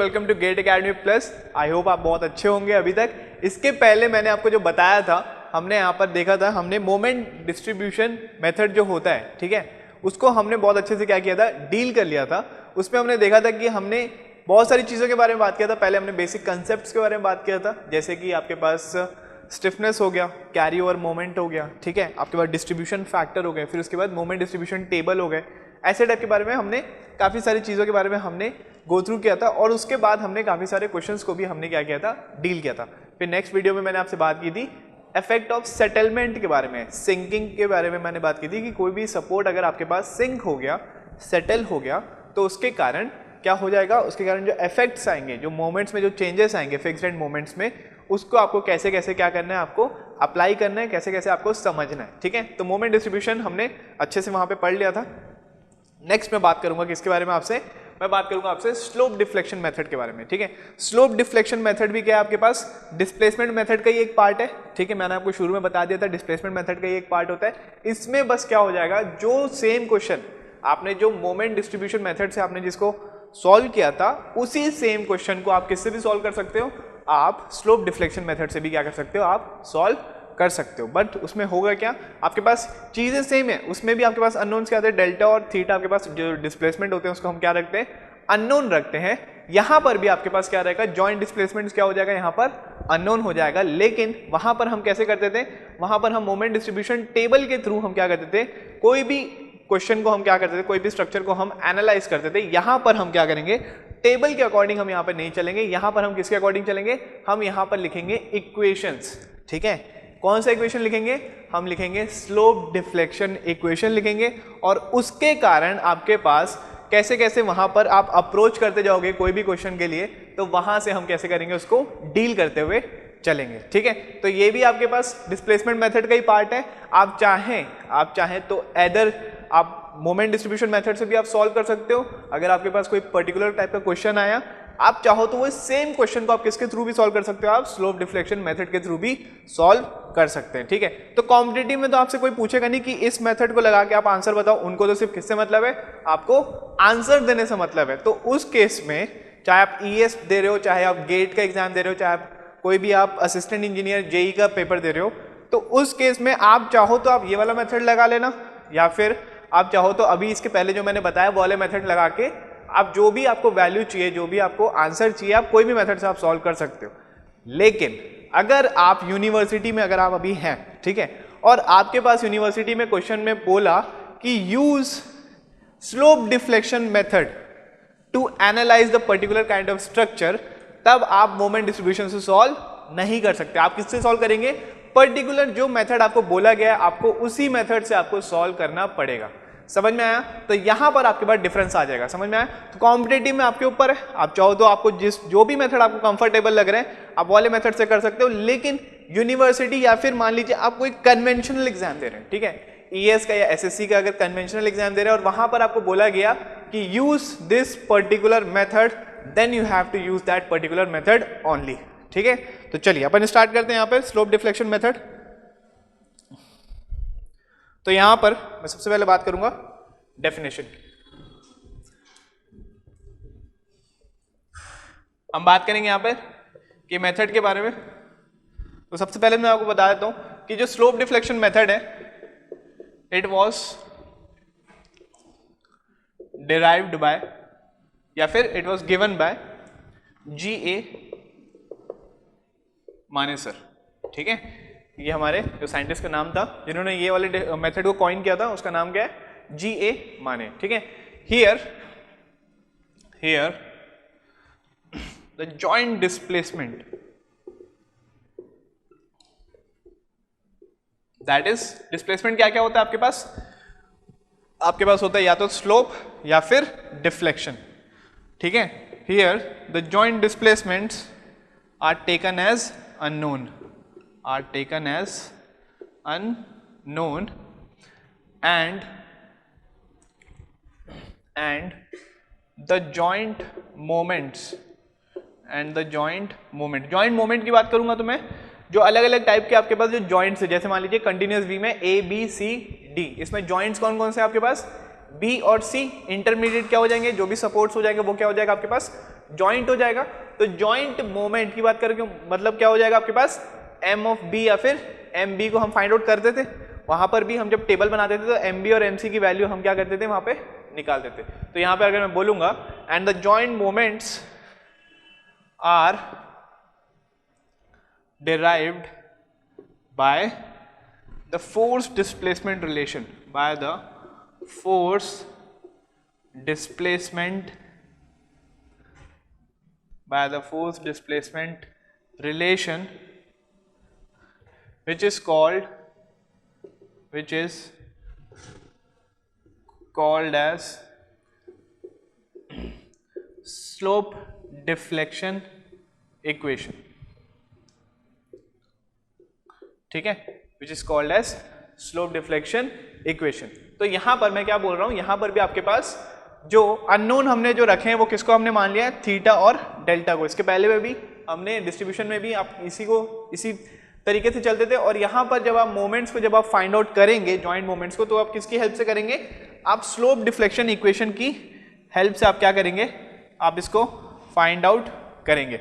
Welcome to Gate Academy plus. I hope आप बहुत अच्छे होंगे अभी तक। इसके पहले मैंने आपको जो बताया था, हमने यहाँ पर देखा था, हमने मोमेंट डिस्ट्रीब्यूशन मेथड जो होता है, ठीक है, उसको हमने बहुत अच्छे से क्या किया था, डील कर लिया था। उसमें हमने देखा था कि हमने बहुत सारी चीज़ों के बारे में बात किया था। पहले हमने बेसिक कंसेप्ट्स के बारे में बात किया था, जैसे कि आपके पास स्टिफनेस हो गया, कैरी ओवर मोमेंट हो गया, ठीक है, आपके पास डिस्ट्रीब्यूशन फैक्टर हो गए, फिर उसके बाद मोमेंट डिस्ट्रीब्यूशन टेबल हो गए। ऐसे टाइप के बारे में हमने काफ़ी सारी चीज़ों के बारे में हमने गो थ्रू किया था, और उसके बाद हमने काफ़ी सारे क्वेश्चंस को भी हमने क्या किया था, डील किया था। फिर नेक्स्ट वीडियो में मैंने आपसे बात की थी इफेक्ट ऑफ सेटलमेंट के बारे में, सिंकिंग के बारे में मैंने बात की थी कि कोई भी सपोर्ट अगर आपके पास सिंक हो गया, सेटल हो गया, तो उसके कारण क्या हो जाएगा, उसके कारण जो इफेक्ट्स आएंगे, जो मोमेंट्स में जो चेंजेस आएंगे फिक्स्ड एंड मोमेंट्स में, उसको आपको कैसे कैसे क्या करना है, आपको अप्लाई करना है, कैसे कैसे आपको समझना है, ठीक है। तो मोमेंट डिस्ट्रीब्यूशन हमने अच्छे से वहां पे पढ़ लिया था। नेक्स्ट मैं बात करूंगा किसके बारे में आपसे, मैं बात करूंगा आपसे स्लोप डिफ्लेक्शन मेथड के बारे में, ठीक है। स्लोप डिफ्लेक्शन मेथड भी क्या है आपके पास, डिस्प्लेसमेंट मेथड का ही एक पार्ट है, ठीक है। मैंने आपको शुरू में बता दिया था डिस्प्लेसमेंट मेथड का ही एक पार्ट होता है। इसमें बस क्या हो जाएगा, जो सेम क्वेश्चन आपने जो मोमेंट डिस्ट्रीब्यूशन मेथड से आपने जिसको सॉल्व किया था, उसी सेम क्वेश्चन को आप किससे भी सॉल्व कर सकते हो, आप स्लोप डिफ्लेक्शन मेथड से भी क्या कर सकते हो, आप सॉल्व कर सकते हो। बट उसमें होगा क्या, आपके पास चीजें सेम है, उसमें भी आपके पास अननोन्स क्या आते हैं, डेल्टा और थीटा, आपके पास जो डिस्प्लेसमेंट होते हैं उसको हम क्या रखते हैं, अननोन रखते हैं। यहां पर भी आपके पास क्या रहेगा, जॉइंट डिस्प्लेसमेंट क्या हो जाएगा, यहां पर अननोन हो जाएगा। लेकिन वहां पर हम कैसे करते थे, वहां पर हम मोमेंट डिस्ट्रीब्यूशन टेबल के थ्रू हम क्या करते थे, कोई भी क्वेश्चन को हम क्या करते थे, कोई भी स्ट्रक्चर को हम एनालाइज करते थे। यहां पर हम क्या करेंगे, टेबल के अकॉर्डिंग हम यहां पर नहीं चलेंगे, यहां पर हम किसके अकॉर्डिंग चलेंगे, हम यहां पर लिखेंगे इक्वेशंस, ठीक है। कौन सा इक्वेशन लिखेंगे, हम लिखेंगे स्लोप डिफ्लेक्शन इक्वेशन लिखेंगे, और उसके कारण आपके पास कैसे कैसे वहां पर आप अप्रोच करते जाओगे कोई भी क्वेश्चन के लिए, तो वहां से हम कैसे करेंगे, उसको डील करते हुए चलेंगे, ठीक है। तो ये भी आपके पास डिस्प्लेसमेंट मेथड का ही पार्ट है। आप चाहें तो एदर आप मोमेंट डिस्ट्रीब्यूशन मेथड से भी आप सॉल्व कर सकते हो। अगर आपके पास कोई पर्टिकुलर टाइप का क्वेश्चन आया, आप चाहो तो वो सेम क्वेश्चन को आप किसके थ्रू भी सॉल्व कर सकते हो, आप स्लोप डिफ्लेक्शन मेथड के थ्रू भी सॉल्व कर सकते हैं, ठीक है। तो कॉम्पिटिटिव में तो आपसे कोई पूछेगा नहीं कि इस मेथड को लगा के आप आंसर बताओ, उनको तो सिर्फ किससे मतलब है, आपको आंसर देने से मतलब है। तो उस केस में चाहे आप ईएस दे रहे हो, चाहे आप गेट का एग्जाम दे रहे हो, चाहे आप कोई भी आप असिस्टेंट इंजीनियर जेई का पेपर दे रहे हो, तो उस केस में आप चाहो तो आप ये वाला मेथड लगा लेना, या फिर आप चाहो तो अभी इसके पहले जो मैंने बताया वो वाले मेथड लगा के आप जो भी आपको वैल्यू चाहिए, जो भी आपको आंसर चाहिए, आप कोई भी मेथड से आप सॉल्व कर सकते हो। लेकिन अगर आप यूनिवर्सिटी में अगर आप अभी हैं, ठीक है, और आपके पास यूनिवर्सिटी में क्वेश्चन में बोला कि use slope deflection method to analyse the particular kind of structure, तब आप मोमेंट डिस्ट्रीब्यूशन से सॉल्व नहीं कर सकते। आप किससे सॉल्व करेंगे, पर्टिकुलर जो मेथड आपको बोला गया है, आपको उसी मेथड से आपको सॉल्व करना पड़ेगा। समझ में आया? तो यहां पर आपके पास डिफरेंस आ जाएगा, समझ में आया? तो कॉम्पिटिटिव में आपके ऊपर है, आप चाहो तो आपको जो भी मेथड आपको कंफर्टेबल लग रहे हैं आप वाले मेथड से कर सकते हो। लेकिन यूनिवर्सिटी या फिर मान लीजिए आप कोई कन्वेंशनल एग्जाम दे रहे हैं, ठीक है, ईएस का या एसएससी का अगर कन्वेंशनल एग्जाम दे रहे हैं और वहां पर आपको बोला गया कि use this particular method, then you have to use that particular method only, ठीक है। तो चलिए अपन स्टार्ट करते हैं यहाँ पर स्लोप डिफ्लेक्शन मेथड। तो यहां पर मैं सबसे पहले बात करूंगा डेफिनेशन। हम बात करेंगे यहां पर कि मेथड के बारे में। तो सबसे पहले मैं आपको बता देता हूं कि जो स्लोप डिफ्लेक्शन मेथड है, इट वाज डिराइव्ड बाय या फिर it was given by G.A. Manesar, ठीक है। ये हमारे जो साइंटिस्ट का नाम था जिन्होंने ये वाले मेथड को कॉइन किया था, उसका नाम क्या है, G.A. माने, ठीक है। Here the joint displacement, that is displacement क्या क्या होता है आपके पास होता है या तो स्लोप या फिर डिफ्लेक्शन, ठीक है। Here the joint displacements are taken as unknown, and the joint moments joint moment की बात करूंगा तो मैं जो अलग अलग टाइप के आपके पास जो जॉइंट्स है, जैसे मान लीजिए कंटिन्यूअस वी में A B C D, इसमें जॉइंट्स कौन कौन से आपके पास, बी और सी इंटरमीडिएट क्या हो जाएंगे, जो भी सपोर्ट्स हो जाएंगे वो क्या हो जाएगा आपके पास, जॉइंट हो जाएगा। तो जॉइंट मोमेंट की बात करें मतलब क्या हो जाएगा आपके पास, एम ऑफ बी या फिर एम बी को हम फाइंड आउट करते थे, वहां पर भी हम जब टेबल बनाते थे तो एम बी और एम सी की वैल्यू हम क्या करते थे वहां पे निकालते थे। तो यहाँ पे अगर मैं बोलूंगा and the joint moments are derived by the force displacement relation, by the force displacement relation, which is called as slope deflection equation, ठीक है, which is called as slope deflection equation. तो यहां पर मैं क्या बोल रहा हूं, यहां पर भी आपके पास जो अननोन हमने जो रखे हैं वो किसको हमने मान लिया है, थीटा और डेल्टा को। इसके पहले में भी हमने डिस्ट्रीब्यूशन में भी आप इसी तरीके से चलते थे। और यहां पर जब आप मोमेंट्स को जब आप फाइंड आउट करेंगे जॉइंट मोमेंट्स को, तो आप किसकी हेल्प से करेंगे, आप स्लोप डिफ्लेक्शन इक्वेशन की हेल्प से आप क्या करेंगे, आप इसको फाइंड आउट करेंगे।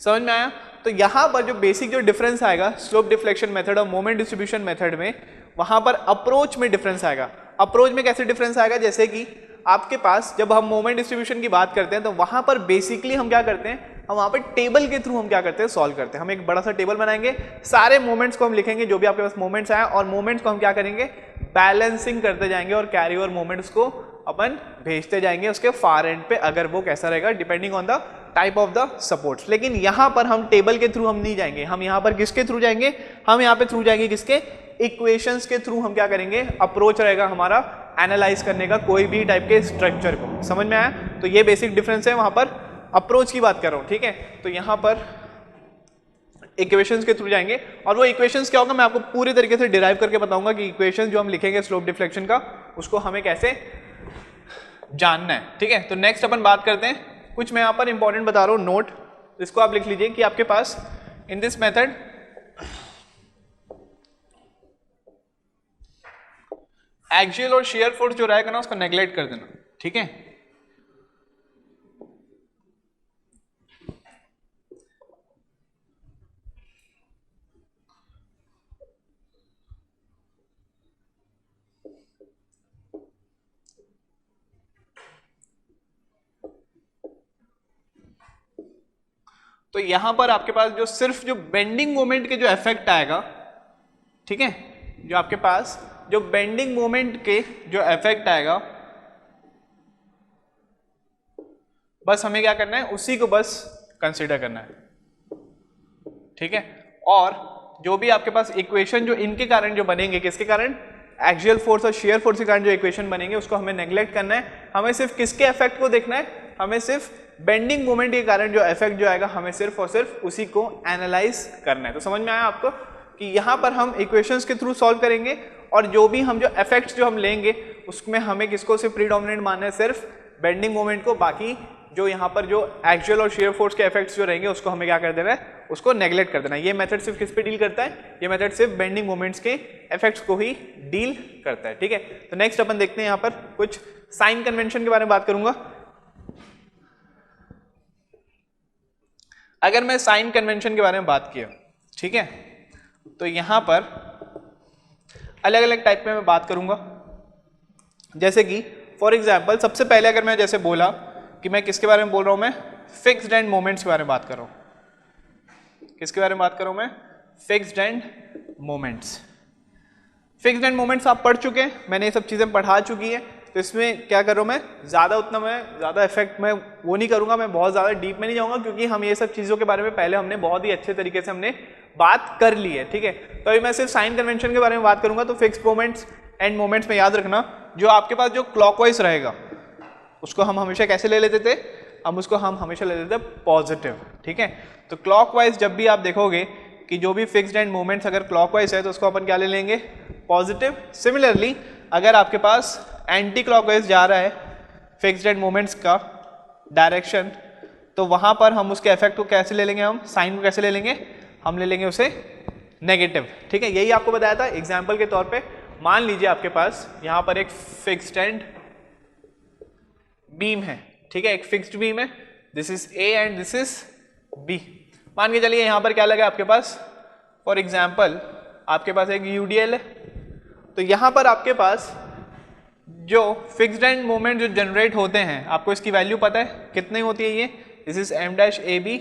समझ में आया? तो यहां पर जो बेसिक जो डिफरेंस आएगा स्लोप डिफ्लेक्शन मेथड और मोमेंट डिस्ट्रीब्यूशन मेथड में, वहां पर अप्रोच में डिफरेंस आएगा। अप्रोच में कैसे डिफरेंस आएगा, जैसे कि आपके पास जब हम मोमेंट डिस्ट्रीब्यूशन की बात करते हैं तो वहां पर बेसिकली हम क्या करते हैं, हम वहां पर टेबल के थ्रू हम क्या करते हैं, सॉल्व करते हैं। हम एक बड़ा सा टेबल बनाएंगे, सारे मोमेंट्स को हम लिखेंगे जो भी आपके पास मोमेंट्स आए, और मोमेंट्स को हम क्या करेंगे, बैलेंसिंग करते जाएंगे और कैरी ओवर मोमेंट्स को अपन भेजते जाएंगे उसके फार एंड पे, अगर वो कैसा रहेगा depending on the type of the supports. लेकिन यहां पर हम टेबल के थ्रू हम नहीं जाएंगे, हम यहां पर किसके थ्रू जाएंगे, हम यहां पे थ्रू जाएंगे किसके, इक्वेशंस के थ्रू हम क्या करेंगे, अप्रोच रहेगा हमारा एनालाइज करने का कोई भी टाइप के स्ट्रक्चर को। समझ में आया? तो ये बेसिक डिफरेंस है, वहां पर अप्रोच की बात कर रहा हूं, ठीक है। तो यहां पर इक्वेशंस के थ्रू जाएंगे, और वो इक्वेशंस क्या होगा मैं आपको पूरी तरीके से डिराइव करके बताऊंगा कि इक्वेशंस जो हम लिखेंगे स्लोप डिफ्लेक्शन का, उसको हमें कैसे जानना है, ठीक है। तो नेक्स्ट अपन बात करते हैं, कुछ मैं यहां पर इंपॉर्टेंट बता रहा हूं नोट, इसको आप लिख लीजिए कि आपके पास इन दिस मेथड एक्सियल और शियर फोर्स जो रहेगा ना उसको नेग्लेक्ट कर देना, ठीक है। तो यहां पर आपके पास जो सिर्फ जो बेंडिंग मोमेंट के जो इफेक्ट आएगा, ठीक है, जो आपके पास जो बेंडिंग मोमेंट के जो इफेक्ट आएगा, बस हमें क्या करना है, उसी को बस कंसीडर करना है, ठीक है। और जो भी आपके पास इक्वेशन जो इनके कारण जो बनेंगे, किसके कारण, एक्सियल फोर्स और शियर फोर्स के कारण जो इक्वेशन बनेंगे उसको हमें नेग्लेक्ट करना है। हमें सिर्फ किसके इफेक्ट को देखना है, हमें सिर्फ बेंडिंग मोमेंट के कारण जो इफेक्ट जो आएगा हमें सिर्फ और सिर्फ उसी को एनालाइज करना है। तो समझ में आया आपको कि यहाँ पर हम इक्वेशंस के थ्रू सॉल्व करेंगे, और जो भी हम जो इफेक्ट्स जो हम लेंगे उसमें हमें किसको सिर्फ प्रीडोमिनेंट मानना है, सिर्फ बेंडिंग मोमेंट को। बाकी जो यहाँ पर जो एक्सियल और शियर फोर्स के इफेक्ट्स जो रहेंगे उसको हमें क्या कर देना है, उसको नेग्लेक्ट कर देना है। ये मेथड सिर्फ किस पे डील करता है, ये मेथड सिर्फ बेंडिंग मोमेंट्स के इफेक्ट्स को ही डील करता है, ठीक है। तो नेक्स्ट अपन देखते हैं यहाँ पर कुछ साइन कन्वेंशन के बारे में बात करूंगा। अगर मैं साइन कन्वेंशन के बारे में बात किया, ठीक है, तो यहां पर अलग अलग टाइप में मैं बात करूंगा। जैसे कि फॉर एग्जांपल सबसे पहले अगर मैं जैसे बोला कि मैं किसके बारे में बोल रहा हूं, मैं फिक्स्ड एंड मोमेंट्स के बारे में बात कर रहा हूं। किसके बारे में बात कर रहा हूं मैं, fixed end moments. Fixed end moments आप पढ़ चुके हैं, मैंने ये सब चीजें पढ़ा चुकी है। तो इसमें क्या कर रहा हूं मैं, ज़्यादा इफेक्ट मैं वो नहीं करूंगा, मैं बहुत ज़्यादा डीप में नहीं जाऊंगा, क्योंकि हम ये सब चीज़ों के बारे में पहले हमने बहुत ही अच्छे तरीके से हमने बात कर ली है, ठीक है। तो अभी मैं सिर्फ साइन कन्वेंशन के बारे में बात करूंगा। तो फिक्स्ड मोमेंट्स एंड मोमेंट्स में याद रखना, जो आपके पास जो क्लॉकवाइज रहेगा उसको हम हमेशा कैसे ले लेते थे, हम हमेशा ले लेते थे पॉजिटिव, ठीक है। तो क्लॉकवाइज जब भी आप देखोगे कि जो भी फिक्स्ड एंड मोमेंट्स अगर क्लॉकवाइज है तो उसको अपन क्या ले लेंगे, पॉजिटिव। सिमिलरली अगर आपके पास एंटी क्लॉकवाइज जा रहा है फिक्स्ड एंड मोमेंट्स का डायरेक्शन, तो वहां पर हम उसके इफेक्ट को कैसे ले लेंगे, हम साइन को कैसे ले लेंगे, हम ले लेंगे उसे नेगेटिव, ठीक है। यही आपको बताया था एग्जाम्पल के तौर पे। मान लीजिए आपके पास यहाँ पर एक फिक्स्ड एंड बीम है, ठीक है, एक फिक्स्ड बीम है, this is A and this is B. मान के चलिए यहाँ पर क्या लगा आपके पास, फॉर एग्जाम्पल आपके पास एक यूडीएल है, तो यहाँ पर आपके पास जो फिक्स्ड एंड मोमेंट जो जनरेट होते हैं, आपको इसकी वैल्यू पता है कितनी होती है ये, this is M dash A B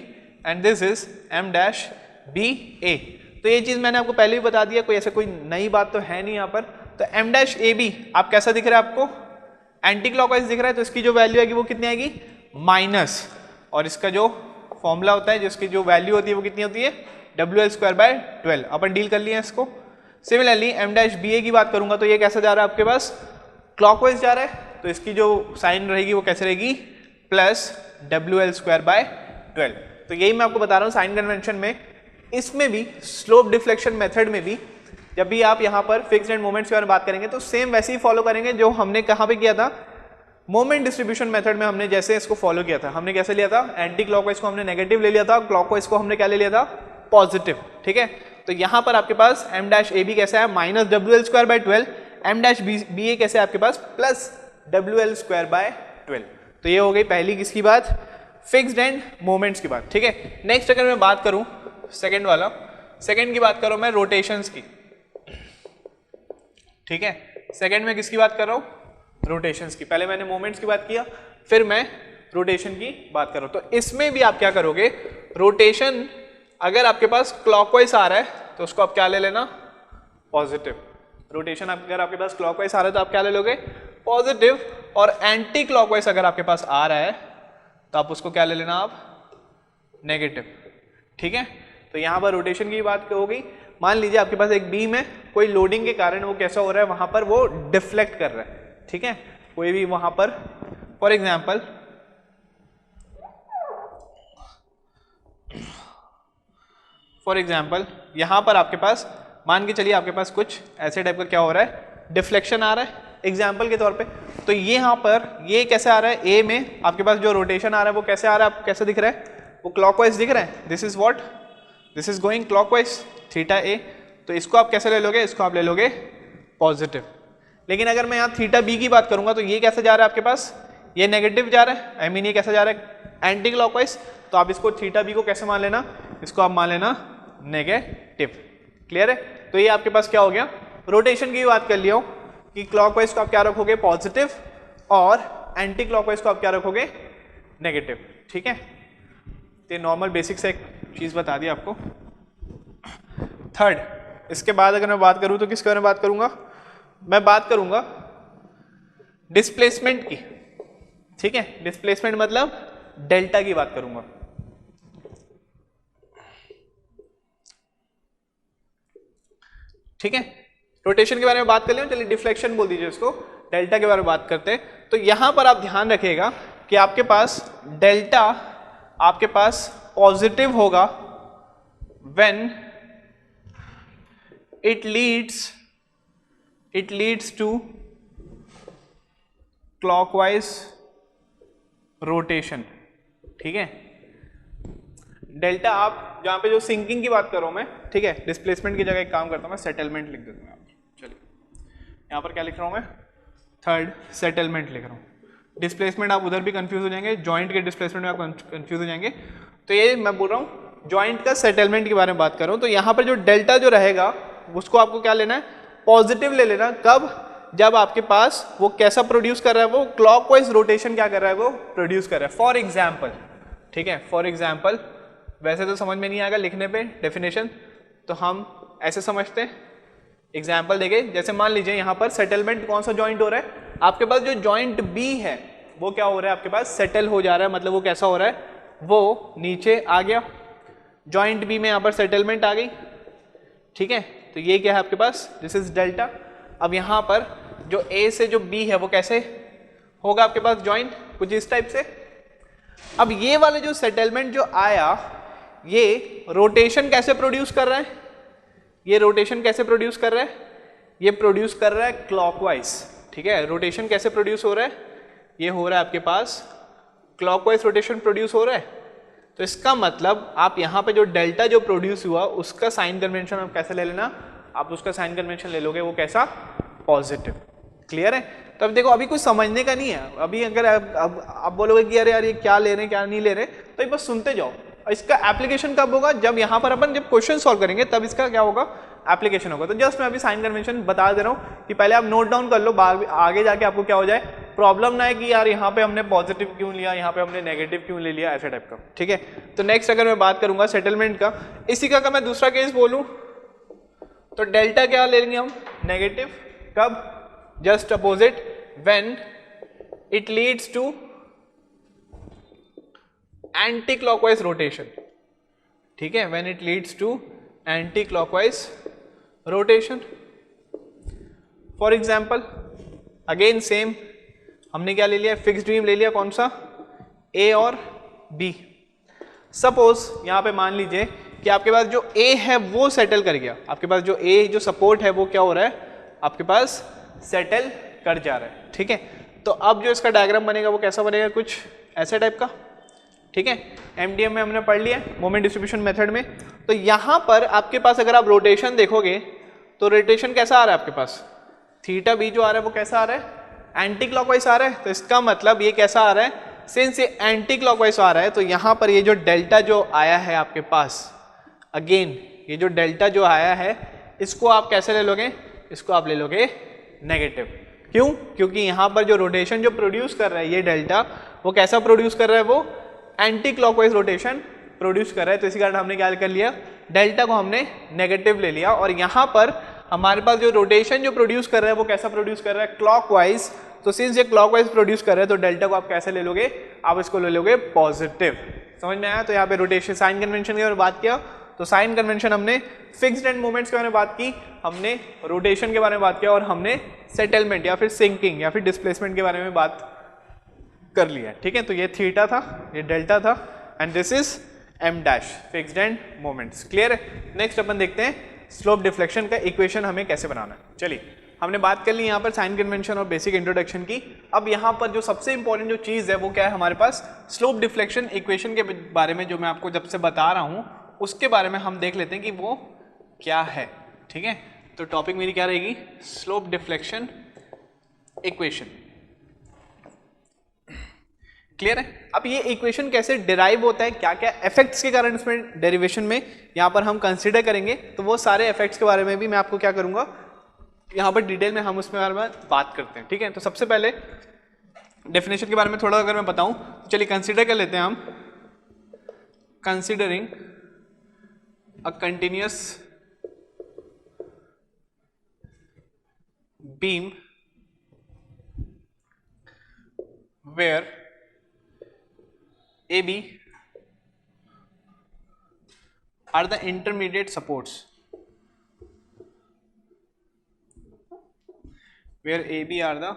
and this is M dash B A. तो ये चीज़ मैंने आपको पहले भी बता दिया, कोई ऐसा कोई नई बात तो है नहीं यहाँ पर। तो एम डैश ए बी आप कैसा दिख रहा है, आपको एंटी क्लॉकवाइज दिख रहा है, तो इसकी जो वैल्यू आएगी वो कितनी आएगी, माइनस, और इसका जो फॉर्मूला होता है जिसकी जो वैल्यू होती है वो कितनी होती है, WL²/12। अपन डील कर लिए इसको। सिमिलरली एम डैश बी ए की बात करूंगा तो ये कैसा जा रहा है आपके पास, क्लॉकवाइज जा रहा है, तो इसकी जो साइन रहेगी वो कैसे रहेगी, प्लस WL²/12। तो यही मैं आपको बता रहा हूँ साइन कन्वेंशन में, इसमें भी स्लोप डिफ्लेक्शन मेथड में भी जब भी आप यहाँ पर फिक्स्ड एंड मोमेंट्स के बारे में बात करेंगे तो सेम वैसे ही फॉलो करेंगे जो हमने कहाँ पे किया था, मोमेंट डिस्ट्रीब्यूशन मेथड में हमने जैसे इसको फॉलो किया था। हमने कैसे लिया था, एंटी क्लॉकवाइज को हमने नेगेटिव ले लिया था, क्लॉकवाइज को हमने क्या ले लिया था, पॉजिटिव, ठीक है। तो यहाँ पर आपके पास एम डैश ए बी कैसा है, minus WL²/12, M dash B A कैसे है आपके पास, प्लस WL²/12। तो ये हो गई पहली किसकी बात, फिक्स्ड एंड मोमेंट्स की बात, ठीक है। नेक्स्ट अगर मैं बात करूं सेकंड वाला, सेकंड की बात करूं मैं रोटेशंस की, ठीक है। सेकंड में किसकी बात कर रहा हूं, रोटेशंस की। पहले मैंने मोमेंट्स की बात किया, फिर मैं रोटेशन की बात कर रहा हूं। तो इसमें भी आप क्या करोगे, रोटेशन अगर आपके पास क्लॉकवाइज आ रहा है तो उसको आप क्या ले लेना, पॉजिटिव। रोटेशन अगर आपके पास क्लॉकवाइज आ रहा है तो आप क्या ले लोगे, पॉजिटिव। और एंटी क्लॉकवाइज अगर आपके पास आ रहा है तो आप उसको क्या ले लेना, आप नेगेटिव, ठीक है। तो यहाँ पर रोटेशन की बात हो गई। मान लीजिए आपके पास एक बीम है, कोई लोडिंग के कारण वो कैसा हो रहा है, वहां पर वो डिफ्लेक्ट कर रहा है, ठीक है। कोई भी वहां पर फॉर एग्जाम्पल यहां पर आपके पास मान के चलिए आपके पास कुछ ऐसे टाइप का क्या हो रहा है, डिफ्लेक्शन आ रहा है एग्जाम्पल के तौर पे। तो ये यहाँ पर ये कैसे आ रहा है, ए में आपके पास जो रोटेशन आ रहा है वो कैसे आ रहा है, आपको कैसे दिख रहा है, वो क्लॉकवाइज दिख रहा है। This is what, this is going clockwise, theta A. तो इसको आप कैसे ले लोगे, इसको आप ले लोगे पॉजिटिव। लेकिन अगर मैं यहाँ थीटा बी की बात करूंगा तो ये कैसे जा रहा है आपके पास, ये नेगेटिव जा रहा है, आई मीन ये कैसा जा रहा है, एंटी क्लॉकवाइज। तो आप इसको थीटा बी को कैसे मान लेना, इसको आप मान लेना नेगेटिव। क्लियर है। तो ये आपके पास क्या हो गया, रोटेशन की बात कर लिया कि क्लॉकवाइज को आप क्या रखोगे, पॉजिटिव, और एंटी क्लॉकवाइज को आप क्या रखोगे, नेगेटिव, ठीक है। ये नॉर्मल बेसिक से एक चीज बता दी आपको। थर्ड, इसके बाद अगर मैं बात करूं तो किसके बारे में बात करूंगा, मैं बात करूंगा डिस्प्लेसमेंट की, ठीक है। डिस्प्लेसमेंट मतलब डेल्टा की बात करूंगा, ठीक है। रोटेशन के बारे में बात कर लें, चलिए डिफ्लेक्शन बोल दीजिए इसको, डेल्टा के बारे में बात करते हैं। तो यहां पर आप ध्यान रखिएगा कि आपके पास डेल्टा आपके पास पॉजिटिव होगा when it leads to clockwise rotation, ठीक है। डेल्टा आप जहां पे जो सिंकिंग की बात कर रहा हूं मैं, ठीक है, डिस्प्लेसमेंट की जगह एक काम करता हूं मैं, सेटलमेंट लिख देता हूं यहाँ पर। चलिए यहाँ पर क्या लिख रहा हूं मैं, थर्ड सेटलमेंट लिख रहा हूं। डिस्प्लेसमेंट आप उधर भी कंफ्यूज हो जाएंगे, जॉइंट के डिस्प्लेसमेंट में आप कंफ्यूज हो जाएंगे। तो ये मैं बोल रहा हूँ जॉइंट का सेटलमेंट के बारे में बात कर रहा हूँ। तो यहाँ पर जो डेल्टा जो रहेगा उसको आपको क्या लेना है, पॉजिटिव ले लेना। कब, जब आपके पास वो कैसा प्रोड्यूस कर रहा है, वो क्लॉकवाइज रोटेशन क्या कर रहा है, वो प्रोड्यूस कर रहा है। फॉर एग्जाम्पल, ठीक है, फॉर एग्जाम्पल, वैसे तो समझ में नहीं आएगा लिखने पे डेफिनेशन, तो हम ऐसे समझते हैं, एग्जाम्पल देंगे। जैसे मान लीजिए यहाँ पर सेटलमेंट कौन सा जॉइंट हो रहा है, आपके पास जो जॉइंट बी है वो क्या हो रहा है, आपके पास सेटल हो जा रहा है। मतलब वो कैसा हो रहा है, वो नीचे आ गया, जॉइंट बी में यहाँ पर सेटलमेंट आ गई, ठीक है। तो ये क्या है आपके पास, दिस इज डेल्टा। अब यहाँ पर जो ए से जो बी है वो कैसे होगा आपके पास जॉइंट, कुछ इस टाइप से। अब ये वाले जो सेटलमेंट जो आया, ये रोटेशन कैसे प्रोड्यूस कर रहा है, ये रोटेशन कैसे प्रोड्यूस कर रहा है, ये प्रोड्यूस कर रहा है क्लॉकवाइज, ठीक है। रोटेशन कैसे प्रोड्यूस हो रहा है, ये हो रहा है आपके पास क्लॉकवाइज रोटेशन प्रोड्यूस हो रहा है। तो इसका मतलब आप यहाँ पे जो डेल्टा जो प्रोड्यूस हुआ उसका साइन कन्वेंशन आप कैसे ले लेना, आप उसका साइन कन्वेंशन ले लोगे वो कैसा, पॉजिटिव। क्लियर है। तो अब देखो अभी कुछ समझने का नहीं है, अभी अगर आप बोलोगे कि अरे यार ये क्या ले रहे हैं क्या नहीं ले रहे, तो ये बस सुनते जाओ। इसका एप्लीकेशन कब होगा, जब यहाँ पर अपन जब क्वेश्चन सॉल्व करेंगे तब इसका क्या होगा, एप्लीकेशन होगा। तो जस्ट मैं अभी साइन कन्वेंशन बता दे रहा हूँ कि पहले आप नोट डाउन कर लो, आगे जाके आपको क्या हो जाए, प्रॉब्लम ना है कि यार यहाँ पे हमने पॉजिटिव क्यों लिया, यहाँ पे हमने नेगेटिव क्यों ले लिया, ऐसे टाइप का। ठीक है, तो नेक्स्ट अगर मैं बात करूंगा सेटलमेंट का, इसी का मैं दूसरा केस बोलूं तो डेल्टा क्या ले लेंगे हम, नेगेटिव। कब, just opposite, when it leads to anti clockwise rotation. ठीक है, when it leads to anti clockwise rotation. For example again same, हमने क्या ले लिया, फिक्स्ड बीम ले लिया, कौन सा, ए और बी। सपोज यहां पे मान लीजिए कि आपके पास जो ए है वो सेटल कर गया, आपके पास जो ए जो सपोर्ट है वो क्या हो रहा है, आपके पास सेटल कर जा रहा है। ठीक है, तो अब जो इसका डायग्राम बनेगा वो कैसा बनेगा, कुछ ऐसे टाइप का। ठीक है, एमडीएम में हमने पढ़ लिया, मोमेंट डिस्ट्रीब्यूशन मेथड में। तो यहां पर आपके पास अगर आप रोटेशन देखोगे तो रोटेशन कैसा आ रहा है आपके पास, थीटा बी जो आ रहा है वो कैसा आ रहा है, एंटी क्लॉकवाइज आ रहा है। तो इसका मतलब ये कैसा आ रहा है, सिंस ये एंटी क्लॉकवाइज आ रहा है तो यहां पर ये जो डेल्टा जो आया है आपके पास, अगेन ये जो डेल्टा जो आया है इसको आप कैसे ले लोगे, इसको आप ले लोगे नेगेटिव। क्यों, क्योंकि यहां पर जो रोटेशन जो प्रोड्यूस कर रहा है ये डेल्टा, वो कैसा प्रोड्यूस कर रहा है, वो एंटी क्लॉकवाइज रोटेशन प्रोड्यूस कर रहा है। तो इसी कारण हमने क्या कर लिया, डेल्टा को हमने नेगेटिव ले लिया। और यहां पर हमारे पास जो रोटेशन जो प्रोड्यूस कर रहा है वो कैसा प्रोड्यूस कर रहा है, क्लॉकवाइज। तो सिंस ये क्लॉकवाइज प्रोड्यूस कर रहा है तो डेल्टा को आप कैसे ले लोगे, आप इसको ले लोगे पॉजिटिव। समझ में आया। तो यहाँ पे रोटेशन साइन कन्वेंशन के बारे में बात किया, तो साइन कन्वेंशन हमने फिक्स्ड एंड मोमेंट्स के बारे में बात की, हमने रोटेशन के बारे में बात किया, और हमने सेटलमेंट या फिर सिंकिंग या फिर डिस्प्लेसमेंट के बारे में बात कर लिया। ठीक है, तो ये थीटा था, ये डेल्टा था, and this is M dash, fixed end moments. Clear है। नेक्स्ट अपन देखते हैं स्लोप डिफ्लेक्शन का इक्वेशन हमें कैसे बनाना है। चलिए, हमने बात कर ली यहाँ पर साइन कन्वेंशन और बेसिक इंट्रोडक्शन की। अब यहाँ पर जो सबसे इंपॉर्टेंट जो चीज़ है वो क्या है हमारे पास, स्लोप डिफ्लेक्शन इक्वेशन के बारे में जो मैं आपको जब से बता रहा हूँ उसके बारे में हम देख लेते हैं कि वो क्या है। ठीक है, तो टॉपिक मेरी क्या रहेगी, स्लोप डिफ्लेक्शन इक्वेशन। क्लियर है। अब ये इक्वेशन कैसे डिराइव होता है, क्या क्या इफेक्ट्स के कारण इसमें डेरिवेशन में यहाँ पर हम कंसीडर करेंगे, तो वो सारे इफेक्ट्स के बारे में भी मैं आपको क्या करूँगा यहाँ पर डिटेल में हम उसमें बारे में बात करते हैं। ठीक है, तो सबसे पहले डेफिनेशन के बारे में थोड़ा अगर मैं बताऊं तो चलिए कंसीडर कर लेते हैं हम, considering a continuous beam where AB are the intermediate supports, where AB are the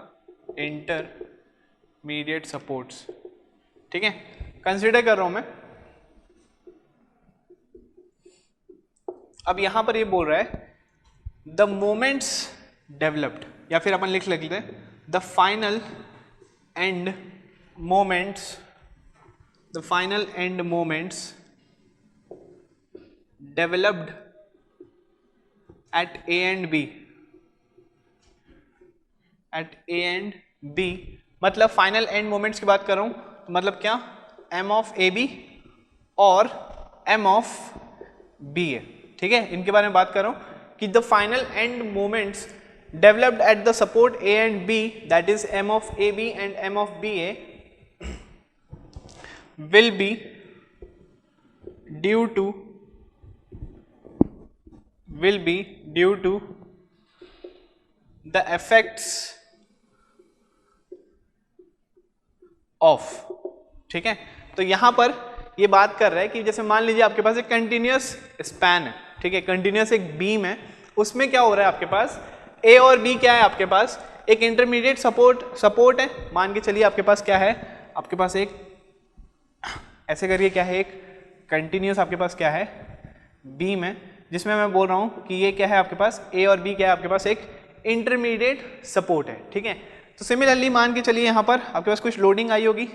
intermediate supports। ठीक है, कंसिडर कर रहा हूं मैं। अब यहां पर ये बोल रहा है द मोमेंट्स डेवलप्ड, या फिर अपन लिख लेते हैं the final and moments, the final end moments developed at A and B, at A and B, मतलब फाइनल एंड मोमेंट्स की बात कर रहा हूं, तो मतलब क्या, M of AB और M of B है। ठीक है, इनके बारे में बात कर रहा हूं कि the final and moments developed at the support A and B, that is M of AB and M of BA, will be due to the effects of। ठीक है, तो यहां पर ये बात कर रहा है कि जैसे मान लीजिए आपके पास एक कंटिन्यूअस स्पैन है। ठीक है, कंटिन्यूअस एक बीम है, उसमें क्या हो रहा है आपके पास, ए और बी क्या है आपके पास, एक इंटरमीडिएट सपोर्ट है। मान के चलिए आपके पास क्या है, आपके पास एक ऐसे करिए क्या है, एक कंटिन्यूअस आपके पास क्या है, बीम है, जिसमें मैं बोल रहा हूं कि ये क्या है आपके पास, ए और बी क्या है आपके पास, एक इंटरमीडिएट सपोर्ट है। ठीक है, तो सिमिलरली मान के चलिए यहाँ पर आपके पास कुछ लोडिंग आई होगी,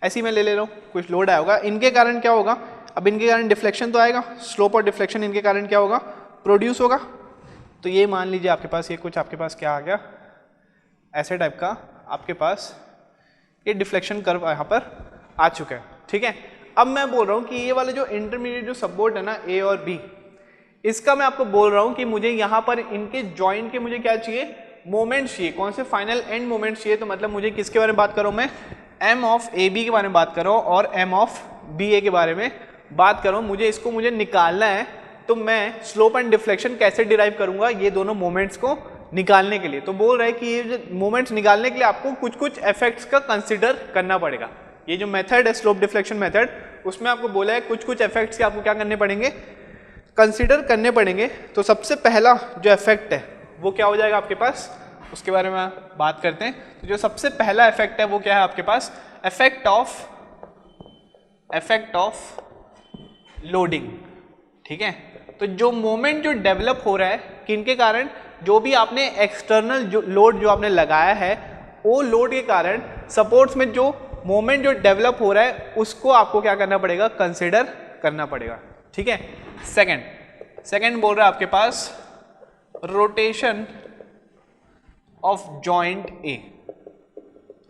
ऐसी मैं ले रहा हूँ, कुछ लोड आया होगा, इनके कारण क्या होगा, अब इनके कारण डिफ्लेक्शन तो आएगा, स्लोप और डिफ्लेक्शन इनके कारण क्या होगा, प्रोड्यूस होगा। तो ये मान लीजिए आपके पास ये कुछ आपके पास क्या आ गया, ऐसे टाइप का आपके पास ये डिफ्लेक्शन कर्व यहाँ पर आ चुका है, ठीक है। अब मैं बोल रहा हूँ कि ये वाले जो इंटरमीडिएट जो सपोर्ट है ना ए और बी, इसका मैं आपको बोल रहा हूँ कि मुझे यहाँ पर इनके जॉइंट के मुझे क्या चाहिए, मोमेंट चाहिए। कौन से, फाइनल एंड मोमेंट चाहिए। तो मतलब मुझे किसके बारे में बात कर रहा हूँ मैं, एम ऑफ ए बी के बारे में बात कर रहा हूँ और एम ऑफ बी ए के बारे में बात कर रहा हूँ। मुझे निकालना है, तो मैं स्लोप एंड डिफ्लेक्शन कैसे डिराइव करूंगा ये दोनों मोमेंट्स को निकालने के लिए। तो बोल रहा है कि ये मोमेंट्स निकालने के लिए आपको कुछ कुछ इफेक्ट्स का कंसिडर करना पड़ेगा। ये जो मेथड है स्लोप डिफ्लेक्शन मेथड, उसमें आपको बोला है कुछ कुछ इफेक्ट्स के आपको क्या करने पड़ेंगे, कंसिडर करने पड़ेंगे। तो सबसे पहला जो इफेक्ट है वो क्या हो जाएगा आपके पास, उसके बारे में बात करते हैं। तो जो सबसे पहला इफेक्ट है वो क्या है आपके पास, इफेक्ट ऑफ लोडिंग, ठीक है। तो जो मोमेंट जो डेवलप हो रहा है किनके कारण, जो भी आपने एक्सटर्नल जो लोड जो आपने लगाया है वो लोड के कारण सपोर्ट्स में जो मोमेंट जो डेवलप हो रहा है उसको आपको क्या करना पड़ेगा, कंसिडर करना पड़ेगा, ठीक है। सेकंड बोल रहा है आपके पास rotation of joint A,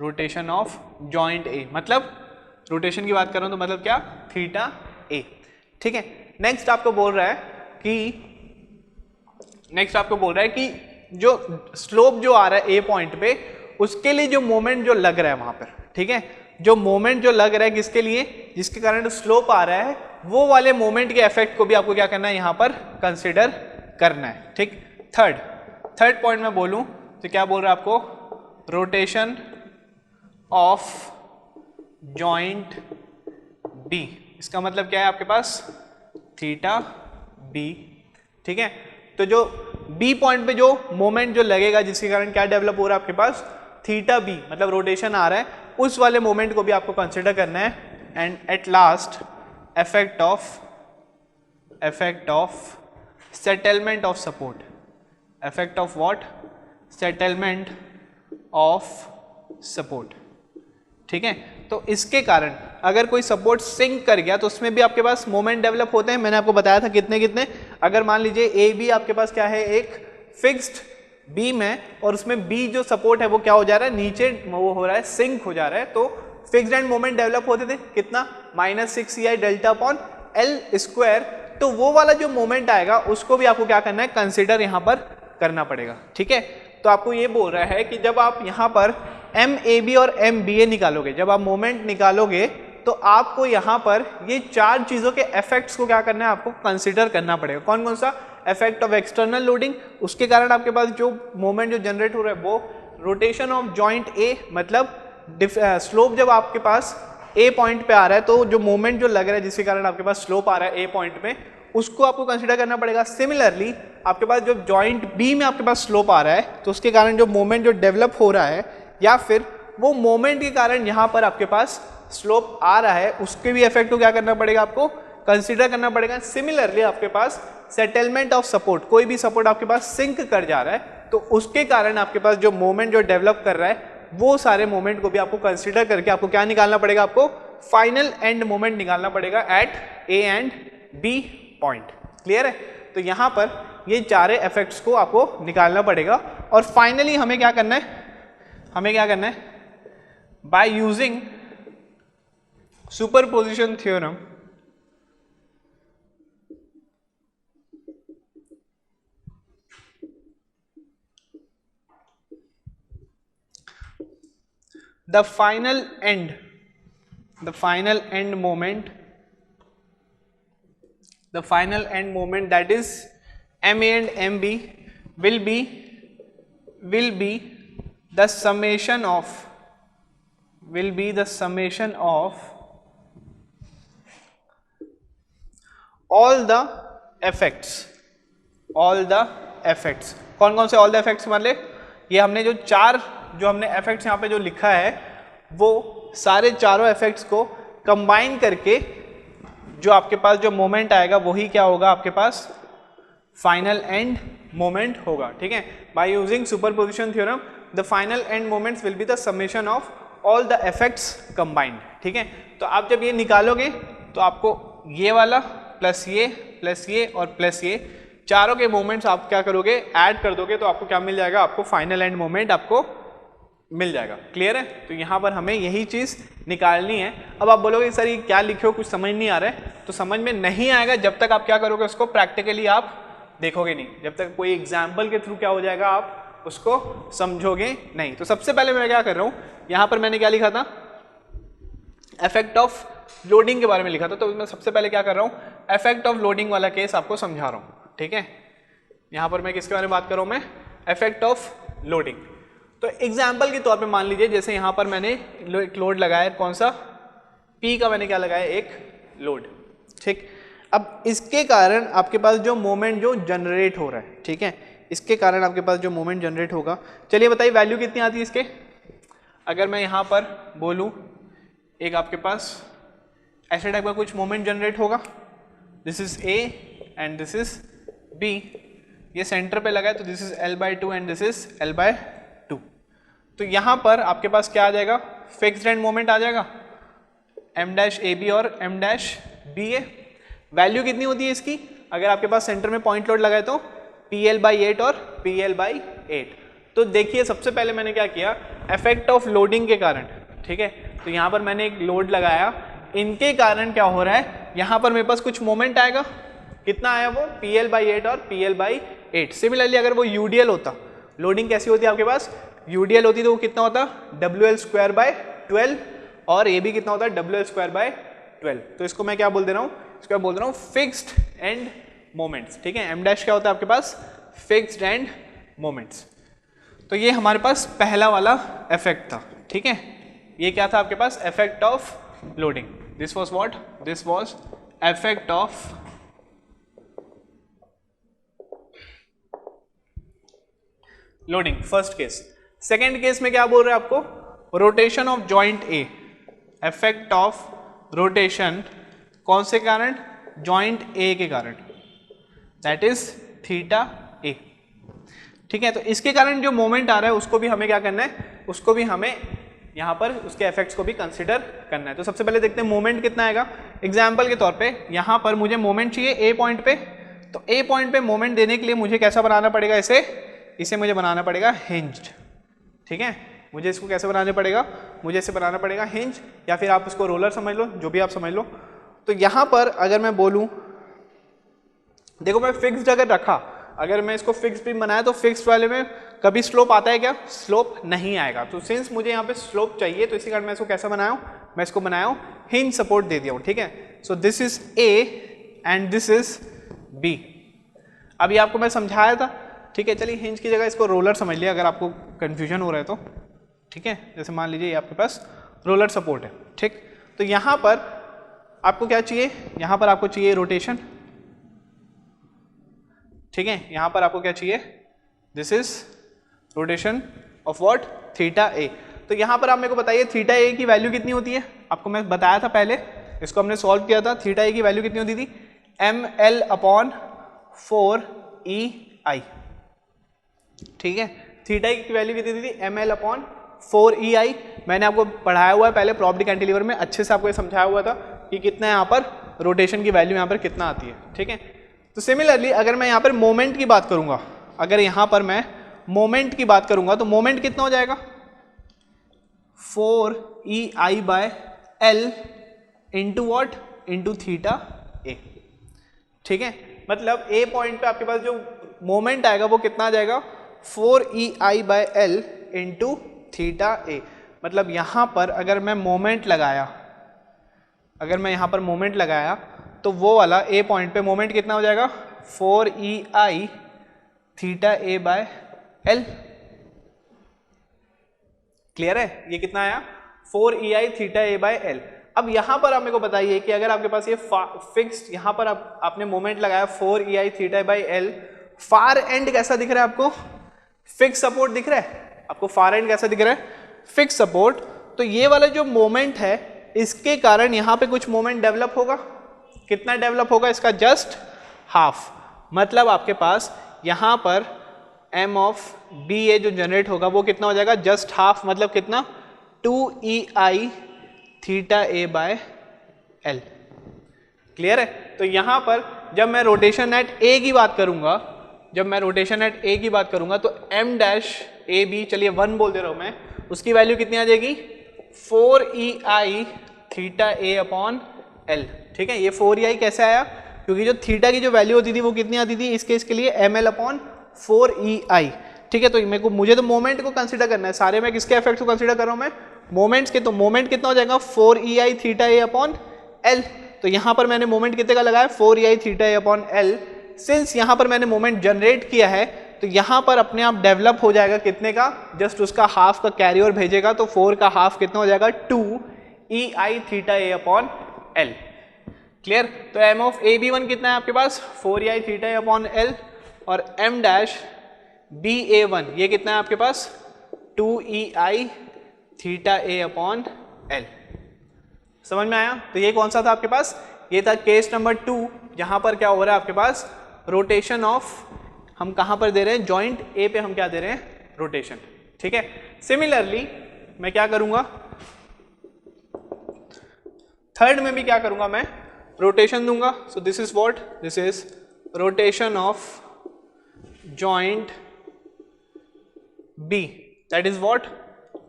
rotation of joint A, मतलब रोटेशन की बात कर रहा हूं तो मतलब क्या, थीटा ए, ठीक है। नेक्स्ट आपको बोल रहा है कि जो स्लोप जो आ रहा है ए पॉइंट पे, उसके लिए जो मोमेंट जो लग रहा है वहां पर, ठीक है, जो मोमेंट जो लग रहा है किसके लिए, जिसके कारण स्लोप आ रहा है, वो वाले मोमेंट के इफेक्ट को भी आपको क्या करना है, यहां पर कंसिडर करना है, ठीक। थर्ड पॉइंट में बोलूं तो क्या बोल रहा है आपको, रोटेशन ऑफ जॉइंट बी, इसका मतलब क्या है आपके पास, थीटा बी, ठीक है। तो जो बी पॉइंट पे जो मोमेंट जो लगेगा जिसके कारण क्या डेवलप हो रहा है आपके पास, थीटा बी, मतलब रोटेशन आ रहा है, उस वाले मोमेंट को भी आपको कंसिडर करना है। And at last effect of settlement of support, effect of what, settlement of support, ठीक है। तो इसके कारण अगर कोई सपोर्ट सिंक कर गया तो उसमें भी आपके पास मोमेंट डेवलप होते हैं। मैंने आपको बताया था कितने, अगर मान लीजिए ए बी आपके पास क्या है, एक फिक्स्ड बीम है और उसमें बी जो सपोर्ट है वो क्या हो जा रहा है, नीचे वो हो रहा है, सिंक हो जा रहा है। तो फिक्स्ड एंड मोमेंट डेवलप होते थे कितना, -6EI delta upon L square. तो वो वाला जो मोमेंट आएगा उसको भी आपको क्या करना है, कंसिडर यहाँ पर करना पड़ेगा, ठीक है। तो आपको ये बोल रहा है कि जब आप यहाँ पर एम ए बी और एम बी ए निकालोगे, जब आप मोमेंट निकालोगे तो आपको यहाँ पर ये चार चीज़ों के इफेक्ट्स को क्या करना है, आपको कंसिडर करना पड़ेगा। कौन कौन सा, इफेक्ट ऑफ एक्सटर्नल लोडिंग, उसके कारण आपके पास जो मोमेंट जो जनरेट हो रहा है वो, रोटेशन ऑफ जॉइंट ए, मतलब स्लोप जब आपके पास ए पॉइंट पे आ रहा है तो जो मोमेंट जो लग रहा है जिसके कारण आपके पास स्लोप आ रहा है ए पॉइंट पे, उसको आपको कंसिडर करना पड़ेगा। सिमिलरली आपके पास जो जॉइंट बी में आपके पास स्लोप आ रहा है तो उसके कारण जो मोमेंट जो डेवलप हो रहा है या फिर वो मोमेंट के कारण यहाँ पर आपके पास स्लोप आ रहा है, उसके भी इफेक्ट को क्या करना पड़ेगा, आपको कंसिडर करना पड़ेगा। सिमिलरली आपके पास सेटलमेंट ऑफ सपोर्ट, कोई भी सपोर्ट आपके पास सिंक कर जा रहा है तो उसके कारण आपके पास जो मोमेंट जो डेवलप कर रहा है वो सारे मोमेंट को भी आपको कंसिडर करके आपको क्या निकालना पड़ेगा, आपको फाइनल एंड मोमेंट निकालना पड़ेगा at A and B point. Clear है। तो यहां पर ये चारे इफेक्ट्स को आपको निकालना पड़ेगा और फाइनली हमें क्या करना है, by using superposition theorem the final end moment that is MA and MB will be the summation of all the effects। कौन कौन से all the effects मान ले, ये हमने जो चार जो हमने इफेक्ट्स यहाँ पे जो लिखा है वो सारे चारों इफेक्ट्स को कंबाइन करके जो आपके पास जो मोमेंट आएगा वही क्या होगा, आपके पास फाइनल एंड मोमेंट होगा। ठीक है। By using superposition theorem the final and moments will be the summation of all the effects combined. ठीक है। तो आप जब ये निकालोगे तो आपको ये वाला प्लस ये और प्लस ये चारों के मोमेंट्स आप क्या करोगे, ऐड कर दोगे तो आपको क्या मिल जाएगा, आपको फाइनल एंड मोमेंट आपको मिल जाएगा। क्लियर है? तो यहाँ पर हमें यही चीज़ निकालनी है। अब आप बोलोगे सर ये क्या लिखे हो, कुछ समझ नहीं आ रहा है, तो समझ में नहीं आएगा जब तक आप क्या करोगे, उसको प्रैक्टिकली आप देखोगे नहीं, जब तक कोई एग्जाम्पल के थ्रू क्या हो जाएगा, आप उसको समझोगे नहीं। तो सबसे पहले मैं क्या कर रहा हूँ, यहाँ पर मैंने क्या लिखा था, इफेक्ट ऑफ लोडिंग के बारे में लिखा था। तो मैं सबसे पहले क्या कर रहा हूँ, इफेक्ट ऑफ लोडिंग वाला केस आपको समझा रहा हूँ। ठीक है, यहाँ पर मैं किसके बारे में बात कर रहा हूँ, मैं इफेक्ट ऑफ लोडिंग। तो एग्जाम्पल के तौर पे मान लीजिए जैसे यहाँ पर मैंने एक लोड लगाया, कौन सा, P का मैंने क्या लगाया, एक लोड। ठीक, अब इसके कारण आपके पास जो मोमेंट जो जनरेट हो रहा है, ठीक है, इसके कारण आपके पास जो मोमेंट जनरेट होगा, चलिए बताइए वैल्यू कितनी आती है इसके। अगर मैं यहाँ पर बोलूँ एक आपके पास ऐसे टाइप का कुछ मोमेंट जनरेट होगा, this is A and this is B, ये सेंटर पे लगा है, तो this is L/2 and this is L/2। तो यहाँ पर आपके पास क्या आ जाएगा, फिक्स्ड एंड मोमेंट आ जाएगा, M-AB और M-BA। वैल्यू कितनी होती है इसकी, अगर आपके पास सेंटर में पॉइंट लोड लगा है तो PL/8 और PL/8। तो देखिए सबसे पहले मैंने क्या किया, इफेक्ट ऑफ लोडिंग के कारण, ठीक है, तो यहाँ पर मैंने एक लोड लगाया, इनके कारण क्या हो रहा है, यहाँ पर मेरे पास कुछ मोमेंट आएगा, कितना आया वो, PL/8 और PL/8। सिमिलरली अगर वो UDL होता, लोडिंग कैसी होती है आपके पास, UDL होती तो वो कितना होता, WL²/12, और ये भी कितना होता है, WL²/12। तो इसको मैं क्या बोल दे रहा हूँ, इसको मैं बोल रहा हूँ फिक्स्ड एंड मोमेंट्स। ठीक है, M' क्या होता है आपके पास, फिक्स्ड एंड मोमेंट्स। तो ये हमारे पास पहला वाला इफेक्ट था। ठीक है, ये क्या था आपके पास, effect of loading. This was what, this was effect of loading, first case. Second case में क्या बोल रहे हैं आपको, rotation of joint A, effect of rotation कौन से कारण, जॉइंट ए के कारण, दैट इज θ A। ठीक है, तो इसके कारण जो मोमेंट आ रहा है उसको भी हमें क्या करना है, उसको भी हमें यहाँ पर उसके इफेक्ट्स को भी कंसिडर करना है। तो सबसे पहले देखते हैं मोमेंट कितना आएगा। एग्जाम्पल के तौर पे यहाँ पर मुझे मोमेंट चाहिए ए पॉइंट पे, तो ए पॉइंट पे मोमेंट देने के लिए मुझे कैसा बनाना पड़ेगा, इसे मुझे बनाना पड़ेगा हिंज्ड। ठीक है, मुझे इसको कैसे बनाना पड़ेगा, मुझे इसे बनाना पड़ेगा हिंज, या फिर आप इसको रोलर समझ लो, जो भी आप समझ लो। तो यहाँ पर अगर मैं बोलूँ, देखो मैं फिक्स्ड अगर रखा, अगर मैं इसको फिक्स भी बनाया तो फिक्स्ड वाले में कभी स्लोप आता है क्या, स्लोप नहीं आएगा। तो सिंस मुझे यहाँ पे स्लोप चाहिए, तो इसी कारण मैं इसको कैसा बनाया हूँ, मैं इसको बनाया हूँ हिंज सपोर्ट दे दिया हूँ। ठीक है, सो this is A and this is B। अभी आपको मैं समझाया था। ठीक है, चलिए हिंज की जगह इसको रोलर समझ लिया अगर आपको कंफ्यूजन हो रहा है तो। ठीक है, जैसे मान लीजिए ये आपके पास रोलर सपोर्ट है। ठीक, तो यहाँ पर आपको क्या चाहिए, यहाँ पर आपको चाहिए रोटेशन। ठीक है, यहाँ पर आपको क्या चाहिए, this is rotation of what, θ A। तो यहाँ पर आप मेरे को बताइए θ A की वैल्यू कितनी होती है, आपको मैं बताया था पहले, इसको हमने सॉल्व किया था। θ A की वैल्यू कितनी होती थी, ML/4EI। ठीक है, θ A की वैल्यू कितनी थी, ML/4EI। मैंने आपको पढ़ाया हुआ है पहले प्रॉपर्टी कैंटिलीवर में, अच्छे से आपको ये समझाया हुआ था कि कितना यहाँ पर रोटेशन की वैल्यू यहाँ पर कितना आती है। ठीक है, तो सिमिलरली अगर मैं यहाँ पर मोमेंट की बात करूंगा, अगर यहाँ पर मैं मोमेंट की बात करूंगा तो मोमेंट कितना हो जाएगा, 4EI/L into what, into θ A। ठीक है, मतलब A पॉइंट पे आपके पास जो मोमेंट आएगा वो कितना आ जाएगा, 4EI/L इंटू θ A। मतलब यहाँ पर अगर मैं मोमेंट लगाया, अगर मैं यहाँ पर मोमेंट लगाया तो वो वाला A पॉइंट पे मोमेंट कितना हो जाएगा, 4EI θ A/L। क्लियर है, ये कितना आया, 4EI θ A/L। अब यहाँ पर आप मेरे को बताइए कि अगर आपके पास ये फिक्स्ड, यहाँ पर आपने मोमेंट लगाया 4EI θ A/L, फार एंड कैसा दिख रहा है आपको, फिक्स सपोर्ट दिख रहा है आपको, फार एंड कैसा दिख रहा है, फिक्स सपोर्ट। तो ये वाला जो मोमेंट है इसके कारण यहाँ पे कुछ मोमेंट डेवलप होगा, कितना डेवलप होगा, इसका जस्ट हाफ। मतलब आपके पास यहाँ पर M/BA जो जनरेट होगा वो कितना हो जाएगा, जस्ट हाफ। मतलब कितना, 2EI θ A/L। क्लियर है, तो यहाँ पर जब मैं रोटेशन एट A की बात करूंगा, जब मैं रोटेशन एट A की बात करूंगा तो M-AB, चलिए 1 बोल दे रहा हूं मैं, उसकी वैल्यू कितनी आ जाएगी 4EI theta A upon L. ठीक है, ये 4EI कैसे आया, क्योंकि जो थीटा की जो वैल्यू होती थी वो कितनी आती थी इस केस के लिए ml अपॉन 4EI। ठीक है, तो मुझे तो मोमेंट को कंसीडर करना है, सारे मैं किसके इफेक्ट को कंसीडर कर रहा हूं मैं, मोमेंट्स के। तो मोमेंट कितना हो जाएगा 4EI theta A upon L. तो यहां पर मैंने मोमेंट कितने का लगाया 4EI theta A upon L. Since यहां पर मैंने मोमेंट जनरेट किया है तो यहां पर अपने आप डेवलप हो जाएगा कितने का, जस्ट उसका हाफ का कैरी ओवर भेजेगा तो 4 का हाफ कितना हो जाएगा 2EI theta A upon L. Clear. तो m ऑफ AB1 कितना है आपके पास 4EI theta A upon L, और m डैश BA1 ये कितना है आपके पास 2EI theta A upon L. समझ में आया। तो ये कौन सा था आपके पास, ये था केस नंबर 2, जहां पर क्या हो रहा है आपके पास रोटेशन ऑफ, हम कहां पर दे रहे हैं जॉइंट ए पे हम क्या दे रहे हैं रोटेशन। ठीक है, सिमिलरली मैं क्या करूंगा थर्ड में भी क्या करूंगा मैं रोटेशन दूंगा। So this is what, this is rotation of joint B, that is what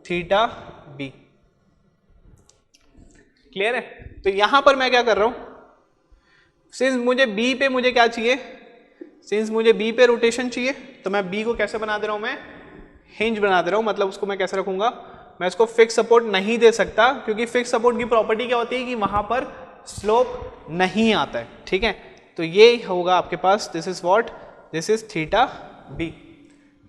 theta B. Clear है। तो यहां पर मैं क्या कर रहा हूं, सिंस मुझे बी पे मुझे क्या चाहिए, सिंस मुझे बी पे रोटेशन चाहिए तो मैं बी को कैसे बना दे रहा हूं, मैं हिंज बना दे रहा हूं। मतलब उसको मैं कैसे रखूंगा, मैं इसको फिक्स सपोर्ट नहीं दे सकता, क्योंकि फिक्स सपोर्ट की प्रॉपर्टी क्या होती है कि वहां पर स्लोप नहीं आता है। ठीक है, तो ये होगा आपके पास, this is what, this is theta B.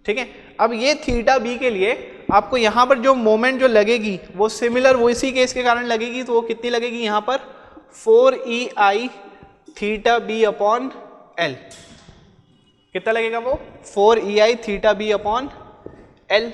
ठीक है, अब ये थीटा बी के लिए आपको यहां पर जो मोमेंट जो लगेगी वो सिमिलर वो इसी केस के कारण लगेगी, तो वो कितनी लगेगी यहां पर 4EI theta B upon L. कितना लगेगा वो 4EI theta B upon L.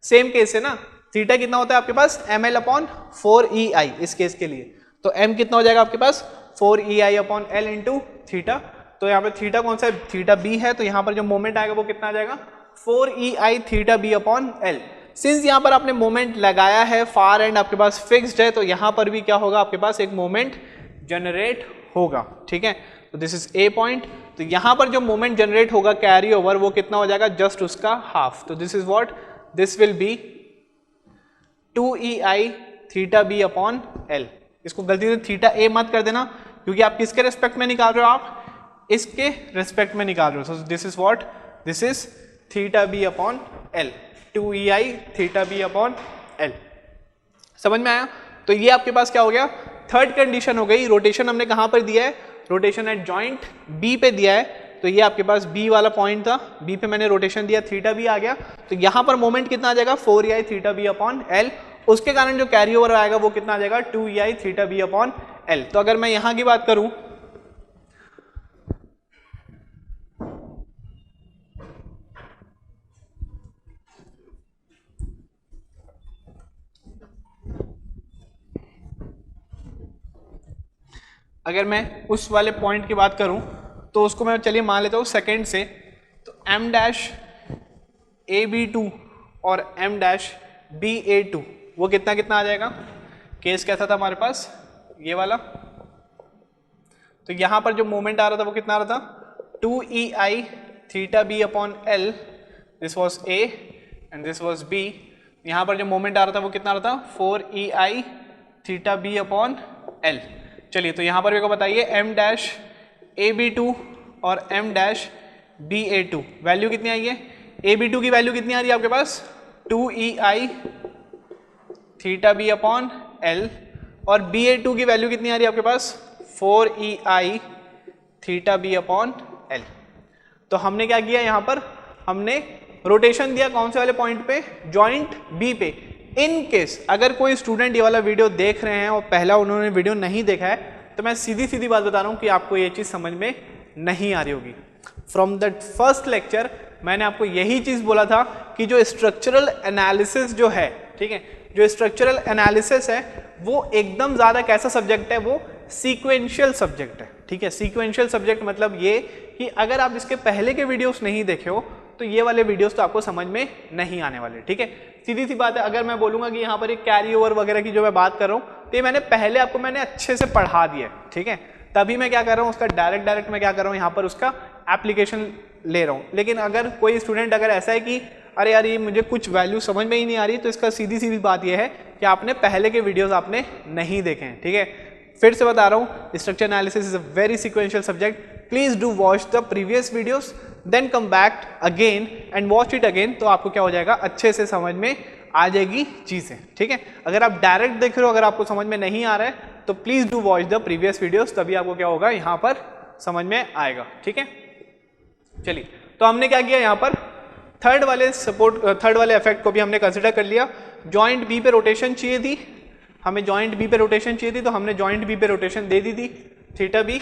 Same case है ना, थीटा कितना होता है आपके पास ml अपॉन 4EI इस केस के लिए, तो m कितना हो जाएगा आपके पास 4EI upon L into theta. तो यहाँ पे थीटा कौन सा है, थीटा बी है, तो यहाँ पर जो मोमेंट आएगा वो कितना आ जाएगा 4EI theta B upon L. Since यहाँ पर आपने मोमेंट लगाया है, फार एंड आपके पास फिक्स्ड है, तो यहाँ पर भी क्या होगा आपके पास एक मोमेंट जनरेट होगा। ठीक है, तो दिस इज ए पॉइंट। तो यहाँ पर जो मोमेंट जनरेट होगा कैरी ओवर वो कितना हो जाएगा जस्ट उसका हाफ। तो this is what, this will be 2EI theta B upon L. इसको गलती से थीटा ए मत कर देना, क्योंकि आप किसके रेस्पेक्ट में निकाल रहे हो, आप इसके रेस्पेक्ट में निकाल रहे हो। So this is what, this is theta B upon L, 2EI theta B upon L. समझ में आया। तो ये आपके पास क्या हो गया, थर्ड कंडीशन हो गई। रोटेशन हमने कहां पर दिया है, रोटेशन एट जॉइंट बी पे दिया है, तो ये आपके पास बी वाला पॉइंट था, बी पे मैंने रोटेशन दिया, थीटा बी आ गया। तो यहां पर मोमेंट कितना आ जाएगा 4EI theta B upon L, उसके कारण जो कैरी ओवर आएगा वो कितना आ जाएगा 2EI theta B upon L. तो अगर मैं यहां की बात करूं, अगर मैं उस वाले पॉइंट की बात करूं तो उसको मैं चलिए मान लेता हूं सेकंड से, तो m डैश AB2 और m डैश BA2 वो कितना कितना आ जाएगा। केस कैसा था हमारे पास ये वाला, तो यहां पर जो मोमेंट आ रहा था वो कितना आ रहा था 2EI theta B upon L, this was A and this was B। यहां पर जो मोमेंट आ रहा था वो कितना आ रहा था 4EI theta B upon L. चलिए, तो यहां पर मेरे को बताइए m डैश AB2 और m डैश BA2 वैल्यू कितनी आई है। AB2 की वैल्यू कितनी आ रही है आपके पास 2EI theta B upon L, और BA2 की वैल्यू कितनी आ रही है आपके पास 4EI theta B upon L. तो हमने क्या किया, यहां पर हमने रोटेशन दिया कौन से वाले पॉइंट पे, जॉइंट बी पे। इन केस अगर कोई स्टूडेंट ये वाला वीडियो देख रहे हैं और पहला उन्होंने वीडियो नहीं देखा है, तो मैं सीधी सीधी बात बता रहा हूं कि आपको ये चीज समझ में नहीं आ रही होगी। फ्रॉम द फर्स्ट लेक्चर मैंने आपको यही चीज बोला था कि जो स्ट्रक्चरल एनालिसिस जो है, ठीक है, जो स्ट्रक्चरल एनालिसिस है वो एकदम ज्यादा कैसा सब्जेक्ट है, वो सीक्वेंशियल सब्जेक्ट है। ठीक है, सीक्वेंशियल सब्जेक्ट मतलब ये कि अगर आप इसके पहले के वीडियोस नहीं देखे हो तो ये वाले वीडियोस तो आपको समझ में नहीं आने वाले। ठीक है, सीधी सी बात है। अगर मैं बोलूंगा कि यहाँ पर एक कैरी ओवर वगैरह की जो मैं बात कर रहा हूँ, तो ये मैंने पहले आपको मैंने अच्छे से पढ़ा दिया है। ठीक है, तभी मैं क्या कर रहा हूँ उसका डायरेक्ट मैं क्या कर रहा हूँ यहाँ पर उसका एप्लीकेशन ले रहा हूँ। लेकिन अगर कोई स्टूडेंट अगर ऐसा है कि अरे यार ये मुझे कुछ वैल्यू समझ में ही नहीं आ रही, तो इसका सीधी सीधी बात यह है कि आपने पहले के वीडियोस आपने नहीं देखे हैं, ठीक है। फिर से बता रहा हूँ, structure analysis is a very sequential subject, please do watch the previous videos then come back again and watch it again, तो आपको क्या हो जाएगा, अच्छे से समझ में आ जाएगी चीज़ें, ठीक है। अगर आप डायरेक्ट देख रहे हो, अगर आपको समझ में नहीं आ रहा है, तो please do watch the previous videos, तभी आपको क्या होगा यहाँ पर समझ में आएगा, ठीक है। चलिए, तो हमने क्या किया यहाँ पर, थर्ड वाले इफेक्ट को भी हमने कंसिडर कर लिया। जॉइंट बी पे रोटेशन चाहिए थी, हमें जॉइंट बी पे रोटेशन चाहिए थी, तो हमने जॉइंट बी पे रोटेशन दे दी थी थीटा बी,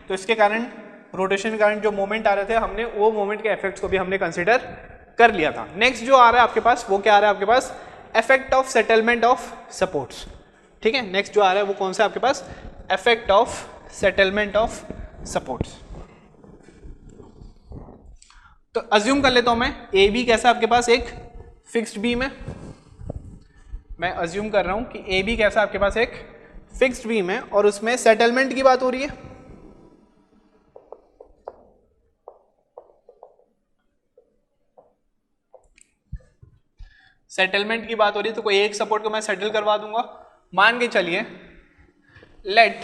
तो इसके कारण रोटेशन के कारण जो मोमेंट आ रहे थे, हमने वो मोमेंट के इफेक्ट्स को भी हमने कंसिडर कर लिया था। नेक्स्ट जो आ रहा है आपके पास, वो क्या आ रहा है आपके पास, effect of settlement of supports, ठीक है। नेक्स्ट जो आ रहा है वो कौन सा आपके पास, effect of settlement of supports. तो अज्यूम कर लेता हूं मैं, ए बी कैसा आपके पास एक फिक्स्ड बीम है, मैं अज्यूम कर रहा हूं कि ए बी कैसा आपके पास एक फिक्स्ड बीम है और उसमें सेटलमेंट की बात हो रही है। सेटलमेंट की बात हो रही है, तो कोई एक सपोर्ट को मैं सेटल करवा दूंगा। मान के चलिए, लेट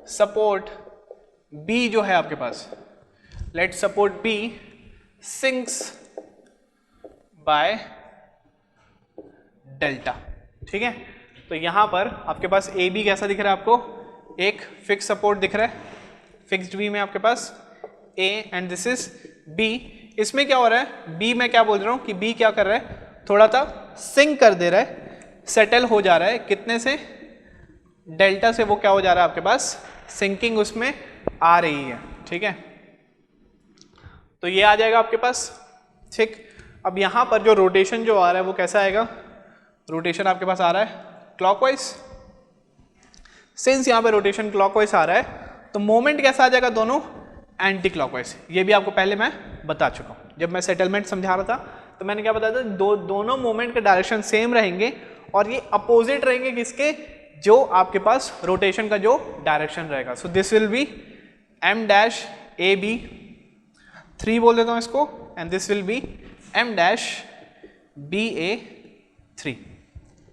सपोर्ट बी जो है आपके पास, let support B sinks by delta, ठीक है। तो यहां पर आपके पास ए बी कैसा दिख रहा है आपको, एक फिक्स सपोर्ट दिख रहा है, फिक्स्ड बी में आपके पास A and this is B. इसमें क्या हो रहा है, बी में क्या बोल रहा हूं कि बी क्या कर रहा है, थोड़ा सा सिंक कर दे रहा है, सेटल हो जा रहा है, कितने से, डेल्टा से वो क्या हो जा रहा है आपके पास, सिंकिंग उसमें आ रही है, ठीक है। तो ये आ जाएगा आपके पास, ठीक। अब यहां पर जो रोटेशन जो आ रहा है वो कैसा आएगा, रोटेशन आपके पास आ रहा है क्लॉकवाइज। सिंस यहां पे रोटेशन क्लॉकवाइज आ रहा है, तो मोमेंट कैसा आ जाएगा, दोनों एंटी क्लॉकवाइज। ये भी आपको पहले मैं बता चुका हूं, जब मैं सेटलमेंट समझा रहा था तो मैंने क्या बताया था, दोनों मोमेंट के डायरेक्शन सेम रहेंगे और ये अपोजिट रहेंगे किसके, जो आपके पास रोटेशन का जो डायरेक्शन रहेगा। So this will be M dash A B 3 बोल देता हूं इसको, and this will be M dash B A 3,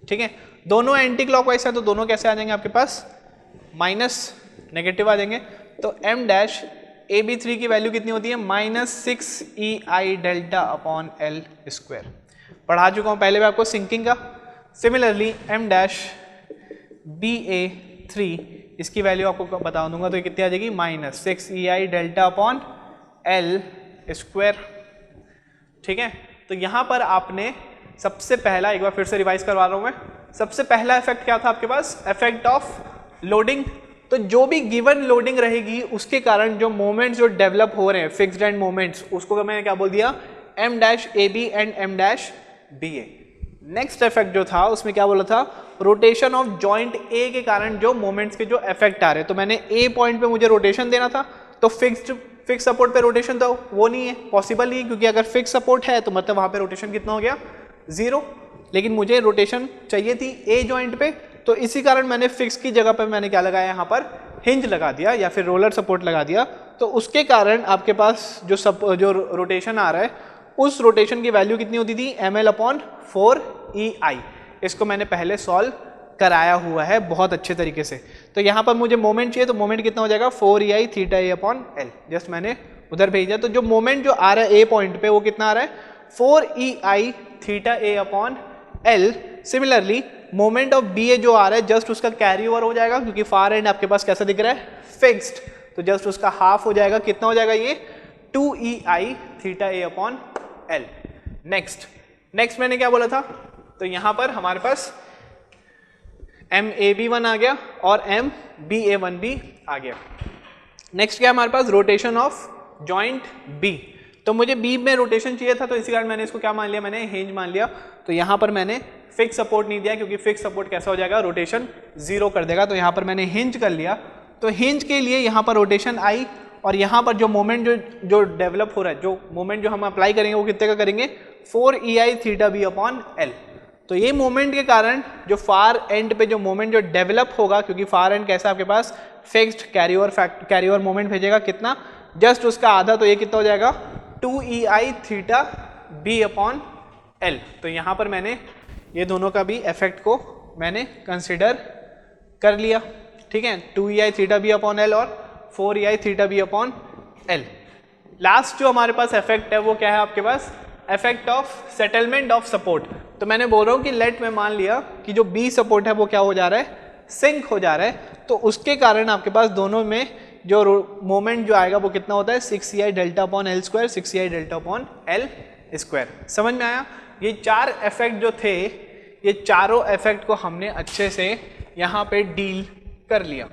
ठीक है। दोनों एंटी क्लॉकवाइज है, तो दोनों कैसे आ जाएंगे आपके पास, माइनस नेगेटिव आ जाएंगे। तो एम डैश ए बी 3 की वैल्यू कितनी होती है, -6EI delta upon L square. पढ़ा चुका हूं पहले भी आपको सिंकिंग का। Similarly M dash B A 3 इसकी वैल्यू आपको बता दूंगा, तो ये कितनी आ जाएगी, -6EI delta upon L square, ठीक है। तो यहां पर आपने सबसे पहला, एक बार फिर से रिवाइज करवा रहा हूं मैं, सबसे पहला इफेक्ट क्या था आपके पास, इफेक्ट ऑफ लोडिंग। तो जो भी गिवन लोडिंग रहेगी उसके कारण जो मोमेंट्स जो डेवलप हो रहे हैं, फिक्स्ड एंड मोमेंट्स, उसको मैंने क्या बोल दिया, M dash A B and M dash B A. Next effect जो था उसमें क्या बोला था, रोटेशन ऑफ जॉइंट ए के कारण जो मोमेंट्स के जो इफेक्ट आ रहे हैं। तो मैंने ए पॉइंट पे मुझे रोटेशन देना था, तो फिक्स सपोर्ट पे रोटेशन तो वो नहीं है, पॉसिबल नहीं है, क्योंकि अगर फिक्स सपोर्ट है तो मतलब वहां पे रोटेशन कितना हो गया, 0। लेकिन मुझे रोटेशन चाहिए थी ए जॉइंट पे, तो इसी कारण मैंने फिक्स की जगह पर मैंने क्या लगाया, यहाँ पर हिंज लगा दिया या फिर रोलर सपोर्ट लगा दिया। तो उसके कारण आपके पास जो रोटेशन आ रहा है, उस रोटेशन की वैल्यू कितनी होती थी, ml/4EI। इसको मैंने पहले सॉल्व कराया हुआ है बहुत अच्छे तरीके से। तो यहाँ पर मुझे मोमेंट चाहिए, तो मोमेंट कितना हो जाएगा, 4EI theta A upon L. Just मैंने उधर भेजा, तो जो मोमेंट जो आ रहा है ए पॉइंट पे वो कितना आ रहा है, 4EI theta A upon L. Similarly moment of B A जो आ रहा है जस्ट उसका कैरी ओवर हो जाएगा, क्योंकि फार एंड आपके पास कैसा दिख रहा है, फिक्स्ड, तो जस्ट उसका हाफ हो जाएगा। कितना हो जाएगा ये, 2EI theta A upon L. Next मैंने क्या बोला था, तो यहां पर हमारे पास MAB1 आ गया और MBA1 भी आ गया। नेक्स्ट क्या हमारे पास, रोटेशन ऑफ जॉइंट बी। तो मुझे बी में रोटेशन चाहिए था, तो इसी कारण मैंने इसको क्या मान लिया, मैंने हिंज मान लिया। तो यहाँ पर मैंने फिक्स सपोर्ट नहीं दिया, क्योंकि फिक्स सपोर्ट कैसा हो जाएगा, रोटेशन 0 कर देगा। तो यहाँ पर मैंने हिंज कर लिया। तो हिंज के लिए यहाँ पर रोटेशन आई, और यहाँ पर जो मोमेंट जो डेवलप हो रहा है, जो मोमेंट जो हम अप्लाई करेंगे वो कितने का करेंगे, 4EI theta B upon L. तो ये मोमेंट के कारण जो फार एंड पे जो मोमेंट जो डेवलप होगा, क्योंकि फार एंड कैसा आपके पास फिक्स्ड कैरी ओवर मोमेंट भेजेगा, कितना, जस्ट उसका आधा, तो ये कितना हो जाएगा 2EI theta B upon L। तो यहाँ पर मैंने ये दोनों का भी इफेक्ट को मैंने कंसिडर कर लिया, ठीक है, 2EI theta B upon L और 4EI theta B upon L। Last जो हमारे पास इफेक्ट है वो क्या है आपके पास, effect of settlement of support. तो मैंने बोल रहा हूँ कि लेट में मान लिया कि जो B सपोर्ट है वो क्या हो जा रहा है, सिंक हो जा रहा है, तो उसके कारण आपके पास दोनों में जो मोमेंट जो आएगा वो कितना होता है 6EI delta upon L square, 6EI delta upon L square. समझ में आया? ये चार इफेक्ट जो थे, ये चारों इफेक्ट को हमने अच्छे से यहाँ पे डील कर लिया,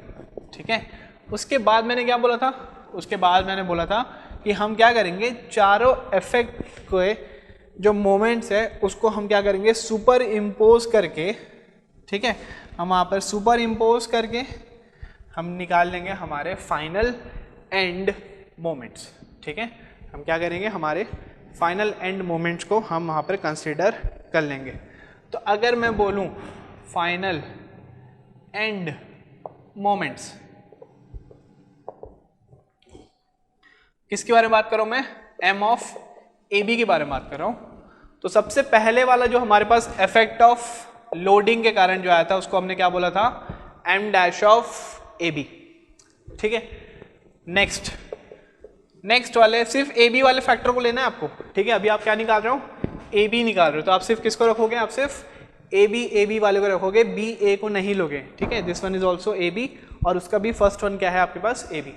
ठीक है। उसके बाद मैंने क्या बोला था, उसके बाद मैंने बोला था कि हम क्या करेंगे, चारों इफेक्ट के जो मोमेंट्स है उसको हम क्या करेंगे, सुपर इम्पोज करके, ठीक है, हम वहाँ पर सुपर इम्पोज करके हम निकाल लेंगे हमारे फाइनल एंड मोमेंट्स, ठीक है। हम क्या करेंगे, हमारे फाइनल एंड मोमेंट्स को हम वहाँ पर कंसीडर कर लेंगे। तो अगर मैं बोलूँ फाइनल एंड मोमेंट्स, किसके बारे में बात कर रहा हूँ मैं, एम ऑफ ए बी के बारे में बात कर रहा हूँ। तो सबसे पहले वाला जो हमारे पास इफेक्ट ऑफ लोडिंग के कारण जो आया था उसको हमने क्या बोला था, M dash of A B, ठीक है। नेक्स्ट वाले सिर्फ ए बी वाले फैक्टर को लेना है आपको, ठीक है। अभी आप क्या निकाल रहे हो, ए बी निकाल रहे हो, तो आप सिर्फ किसको रखोगे, आप सिर्फ ए बी वाले को रखोगे, बी ए को नहीं लोगे, ठीक है। This one is also A B और उसका भी फर्स्ट वन क्या है आपके पास, ए बी।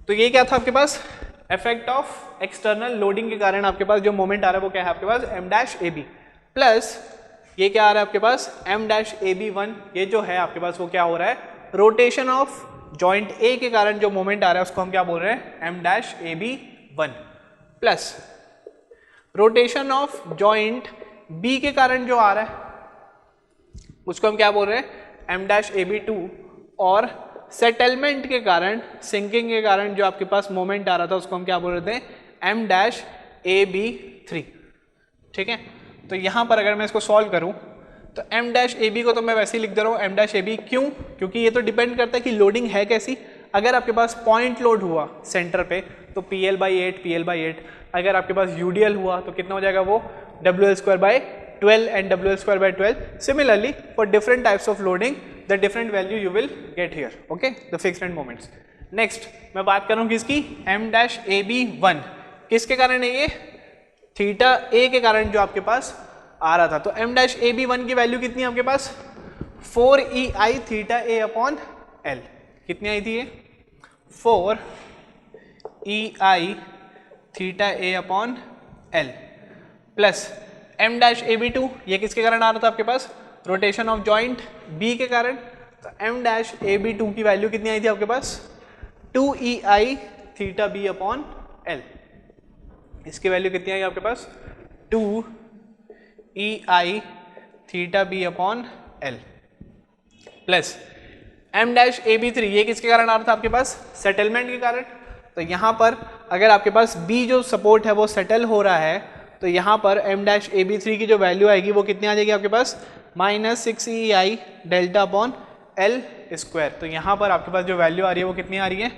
तो ये क्या था आपके पास, इफेक्ट ऑफ एक्सटर्नल लोडिंग के कारण आपके पास जो मोमेंट आ रहा है वो क्या है आपके पास, M dash A B, plus ये क्या आ रहा है आपके पास, M dash A B one. ये जो है आपके पास वो क्या हो रहा है, रोटेशन ऑफ जॉइंट ए के कारण जो मोमेंट आ रहा है उसको हम क्या बोल रहे हैं, M dash A B one, plus rotation of joint B के कारण जो आ रहा है उसको हम क्या बोल रहे हैं, M dash A B two, और सेटलमेंट के कारण, सिंकिंग के कारण जो आपके पास मोमेंट आ रहा था उसको हम क्या बोल रहे थे, M dash A B three, ठीक है। तो यहाँ पर अगर मैं इसको सॉल्व करूँ तो एम डैश ए बी को तो मैं वैसे ही लिख दे रहा हूँ एम डैश ए बी, क्यों, क्योंकि ये तो डिपेंड करता है कि लोडिंग है कैसी। अगर आपके पास पॉइंट लोड हुआ सेंटर पे तो पी एल बाई एट, अगर आपके पास यूडीएल हुआ तो कितना हो जाएगा वो W L square by 12 and W L square by 12। Similarly for different types of loading the different value you will get here, okay, the fixed end moments. Next मैं बात कर रहा हूँ किसकी, M dash A B one, किसके कारण है ये, थीटा ए के कारण जो आपके पास आ रहा था। तो M dash A B one की वैल्यू कितनी है आपके पास, 4EI theta A upon L, कितनी आई थी ये, 4EI theta A upon L, plus M dash A B two, ये किसके कारण आ रहा था आपके पास, रोटेशन ऑफ जॉइंट बी के कारण। तो M dash A B two की वैल्यू कितनी आई थी आपके पास, 2EI theta B upon L, इसकी वैल्यू कितनी आई आपके पास, 2EI theta B upon L, plus M dash A B three, ये किसके कारण आ रहा था आपके पास, सेटलमेंट के कारण। तो यहाँ पर अगर आपके पास बी जो सपोर्ट है वो सेटल हो रहा है तो यहाँ पर M dash A B three की जो वैल्यू आएगी वो कितनी आ जाएगी आपके पास, -6EI delta upon L square. तो यहाँ पर आपके पास जो वैल्यू आ रही है वो कितनी आ रही है,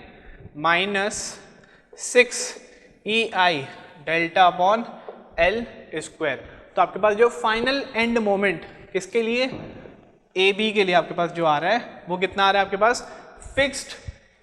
-6EI delta upon L square. तो आपके पास जो फाइनल एंड मोमेंट किसके लिए, ए बी के लिए आपके पास जो आ रहा है वो कितना आ रहा है आपके पास, fixed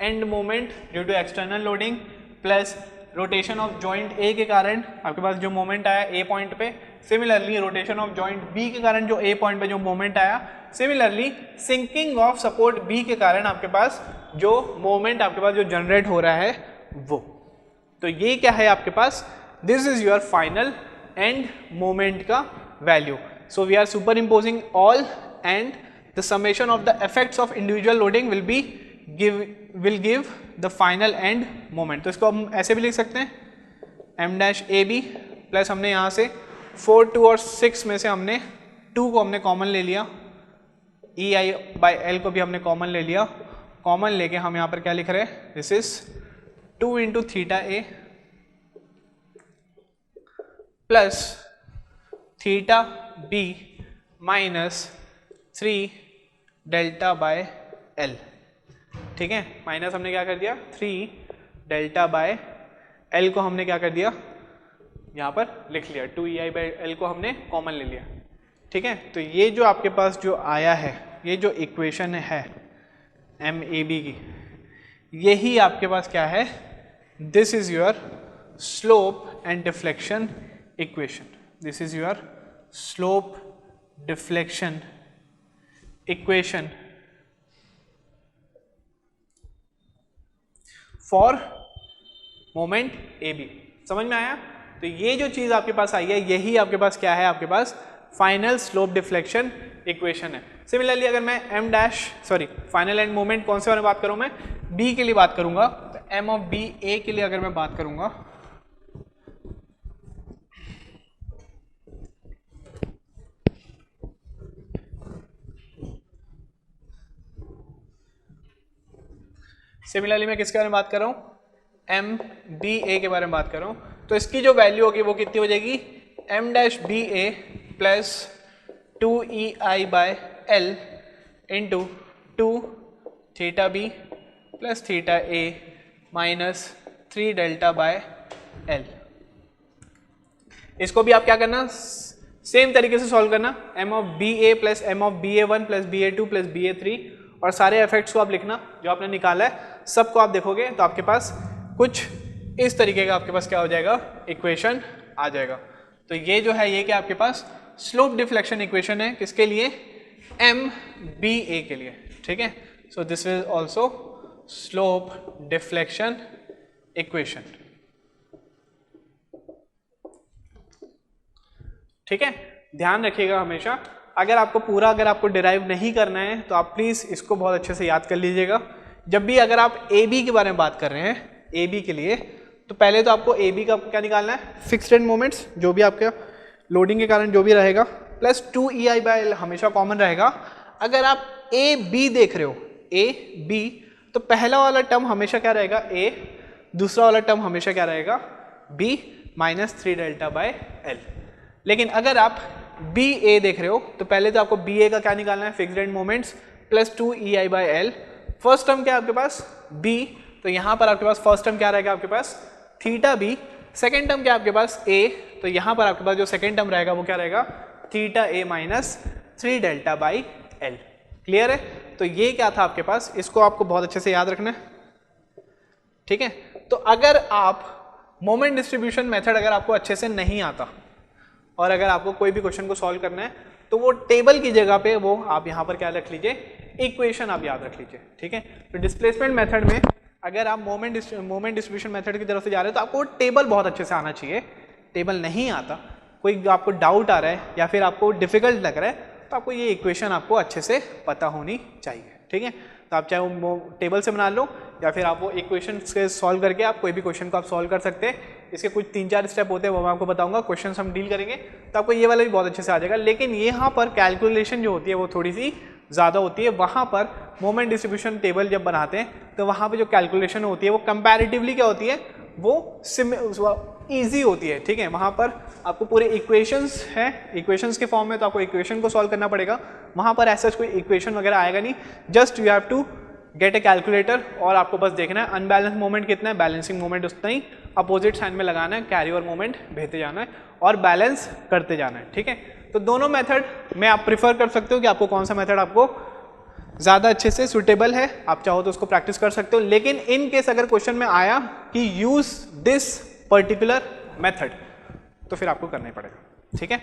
end moment due to external loading plus rotation of joint A के कारण आपके पास जो मोमेंट आया ए पॉइंट पे, similarly rotation of joint B के कारण जो ए पॉइंट पे जो मोमेंट आया, similarly sinking of support B के कारण आपके पास जो मोमेंट आपके पास जो जनरेट हो रहा है वो। तो ये क्या है आपके पास, this is your final end moment का value. So we are superimposing all and the summation of the effects of individual loading will give the final end moment। तो इसको हम ऐसे भी लिख सकते हैं, m dash A B plus हमने यहाँ से 4, 2 और 6 में से हमने 2 को हमने कॉमन ले लिया, EI बाई एल को भी हमने कॉमन ले लिया, कॉमन लेके हम यहाँ पर क्या लिख रहे हैं, this is 2 into theta A plus theta B minus 3 delta by L, ठीक है। माइनस हमने क्या कर दिया 3 डेल्टा बाय एल को हमने क्या कर दिया, यहाँ पर लिख लिया, 2EI/L को हमने कॉमन ले लिया, ठीक है। तो ये जो आपके पास जो आया है, ये जो इक्वेशन है MAB की, यही आपके पास क्या है, this is your slope and deflection equation, this is your slope deflection equation for moment AB। समझ में आया? तो ये जो चीज आपके पास आई है, यही आपके पास क्या है, आपके पास फाइनल स्लोप डिफ्लेक्शन इक्वेशन है। सिमिलरली अगर मैं फाइनल एंड मोमेंट कौन से बारे में बात करूं, मैं B के लिए बात करूंगा, तो M ऑफ B A के लिए अगर मैं बात करूंगा, सिमिलरली मैं किसके बारे में बात कर रहा हूं, MBA के बारे में बात कर रहा हूं। तो इसकी जो वैल्यू होगी वो कितनी हो जाएगी, M-BA plus 2EI/L into 2θB plus θA minus 3 delta bye L। इसको भी आप क्या करना, सेम तरीके से सॉल्व करना, M of BA plus M of BA1 plus BA2 plus BA3, और सारे इफेक्ट्स को आप लिखना जो आपने निकाला है, सबको आप देखोगे तो आपके पास कुछ इस तरीके का आपके पास क्या हो जाएगा, इक्वेशन आ जाएगा। तो ये जो है ये क्या आपके पास स्लोप डिफ्लेक्शन इक्वेशन है, किसके लिए, MBA के लिए, ठीक है। सो this is also slope deflection equation, ठीक है। ध्यान रखिएगा हमेशा, अगर आपको डिराइव नहीं करना है तो आप प्लीज इसको बहुत अच्छे से याद कर लीजिएगा। जब भी अगर आप AB के बारे में बात कर रहे हैं, AB के लिए, तो पहले तो आपको AB का क्या निकालना है, फिक्स्ड एंड मोमेंट्स, जो भी आपके लोडिंग के कारण जो भी रहेगा, प्लस 2EI/L हमेशा कॉमन रहेगा। अगर आप AB देख रहे हो, AB, तो पहला वाला टर्म हमेशा क्या रहेगा, A, दूसरा वाला टर्म हमेशा क्या रहेगा, B minus 3 delta bye L। लेकिन अगर आप BA देख रहे हो, तो पहले तो आपको BA का क्या निकालना है, fixed end moments plus 2EI/L। First term क्या है आपके पास, B, तो यहां पर आपके पास फर्स्ट टर्म क्या रहेगा, आपके पास थीटा B। सेकेंड टर्म क्या है आपके पास, A, तो यहां पर आपके पास जो सेकेंड टर्म रहेगा वो क्या रहेगा, theta A minus 3 delta by L। Clear है? तो ये क्या था आपके पास, इसको आपको बहुत अच्छे से याद रखना है, ठीक है। तो अगर आप मोमेंट डिस्ट्रीब्यूशन मेथड अगर आपको अच्छे से नहीं आता, और अगर आपको कोई भी क्वेश्चन को सॉल्व करना है, तो वो टेबल की जगह पे वो आप यहाँ पर क्या रख लीजिए, इक्वेशन आप याद रख लीजिए, ठीक है। तो डिस्प्लेसमेंट मेथड में अगर आप मोमेंट डिस्ट्रीब्यूशन मेथड की तरफ से जा रहे हो, तो आपको टेबल बहुत अच्छे से आना चाहिए। टेबल नहीं आता, कोई आपको डाउट आ रहा है या फिर आपको डिफिकल्ट लग रहा है, तो आपको ये इक्वेशन आपको अच्छे से पता होनी चाहिए, ठीक है। तो आप चाहे वो टेबल से बना लो या फिर आप वो इक्वेशन से सॉल्व करके आप कोई भी क्वेश्चन को आप सॉल्व कर सकते हैं। इसके कुछ 3-4 स्टेप होते हैं, वो मैं आपको बताऊंगा, क्वेश्चन हम डील करेंगे, तो आपको ये वाला भी बहुत अच्छे से आ जाएगा। लेकिन यहाँ पर कैलकुलेशन जो होती है वो थोड़ी सी ज़्यादा होती है। वहाँ पर मोमेंट डिस्ट्रीब्यूशन टेबल जब बनाते हैं, तो वहाँ पर जो कैलकुलेशन होती है वो कंपैरेटिवली क्या होती है, वो ईजी होती है, ठीक है। वहाँ पर आपको पूरे इक्वेशंस हैं, इक्वेशंस के फॉर्म में, तो आपको इक्वेशन को सॉल्व करना पड़ेगा। वहाँ पर ऐसा कोई इक्वेशन वगैरह आएगा नहीं, just you have to get a calculator, और आपको बस देखना है अनबैलेंस मोमेंट कितना है, बैलेंसिंग मोमेंट उतना ही अपोजिट साइन में लगाना है, कैरी ओवर मोमेंट भेजते जाना है और बैलेंस करते जाना है, ठीक है। तो दोनों मेथड में आप प्रिफर कर सकते हो कि आपको कौन सा मेथड आपको ज़्यादा अच्छे से सुटेबल है, आप चाहो तो उसको प्रैक्टिस कर सकते हो। लेकिन इन केस अगर क्वेश्चन में आया कि यूज दिस पर्टिकुलर मेथड, तो फिर आपको करना ही पड़ेगा, ठीक है।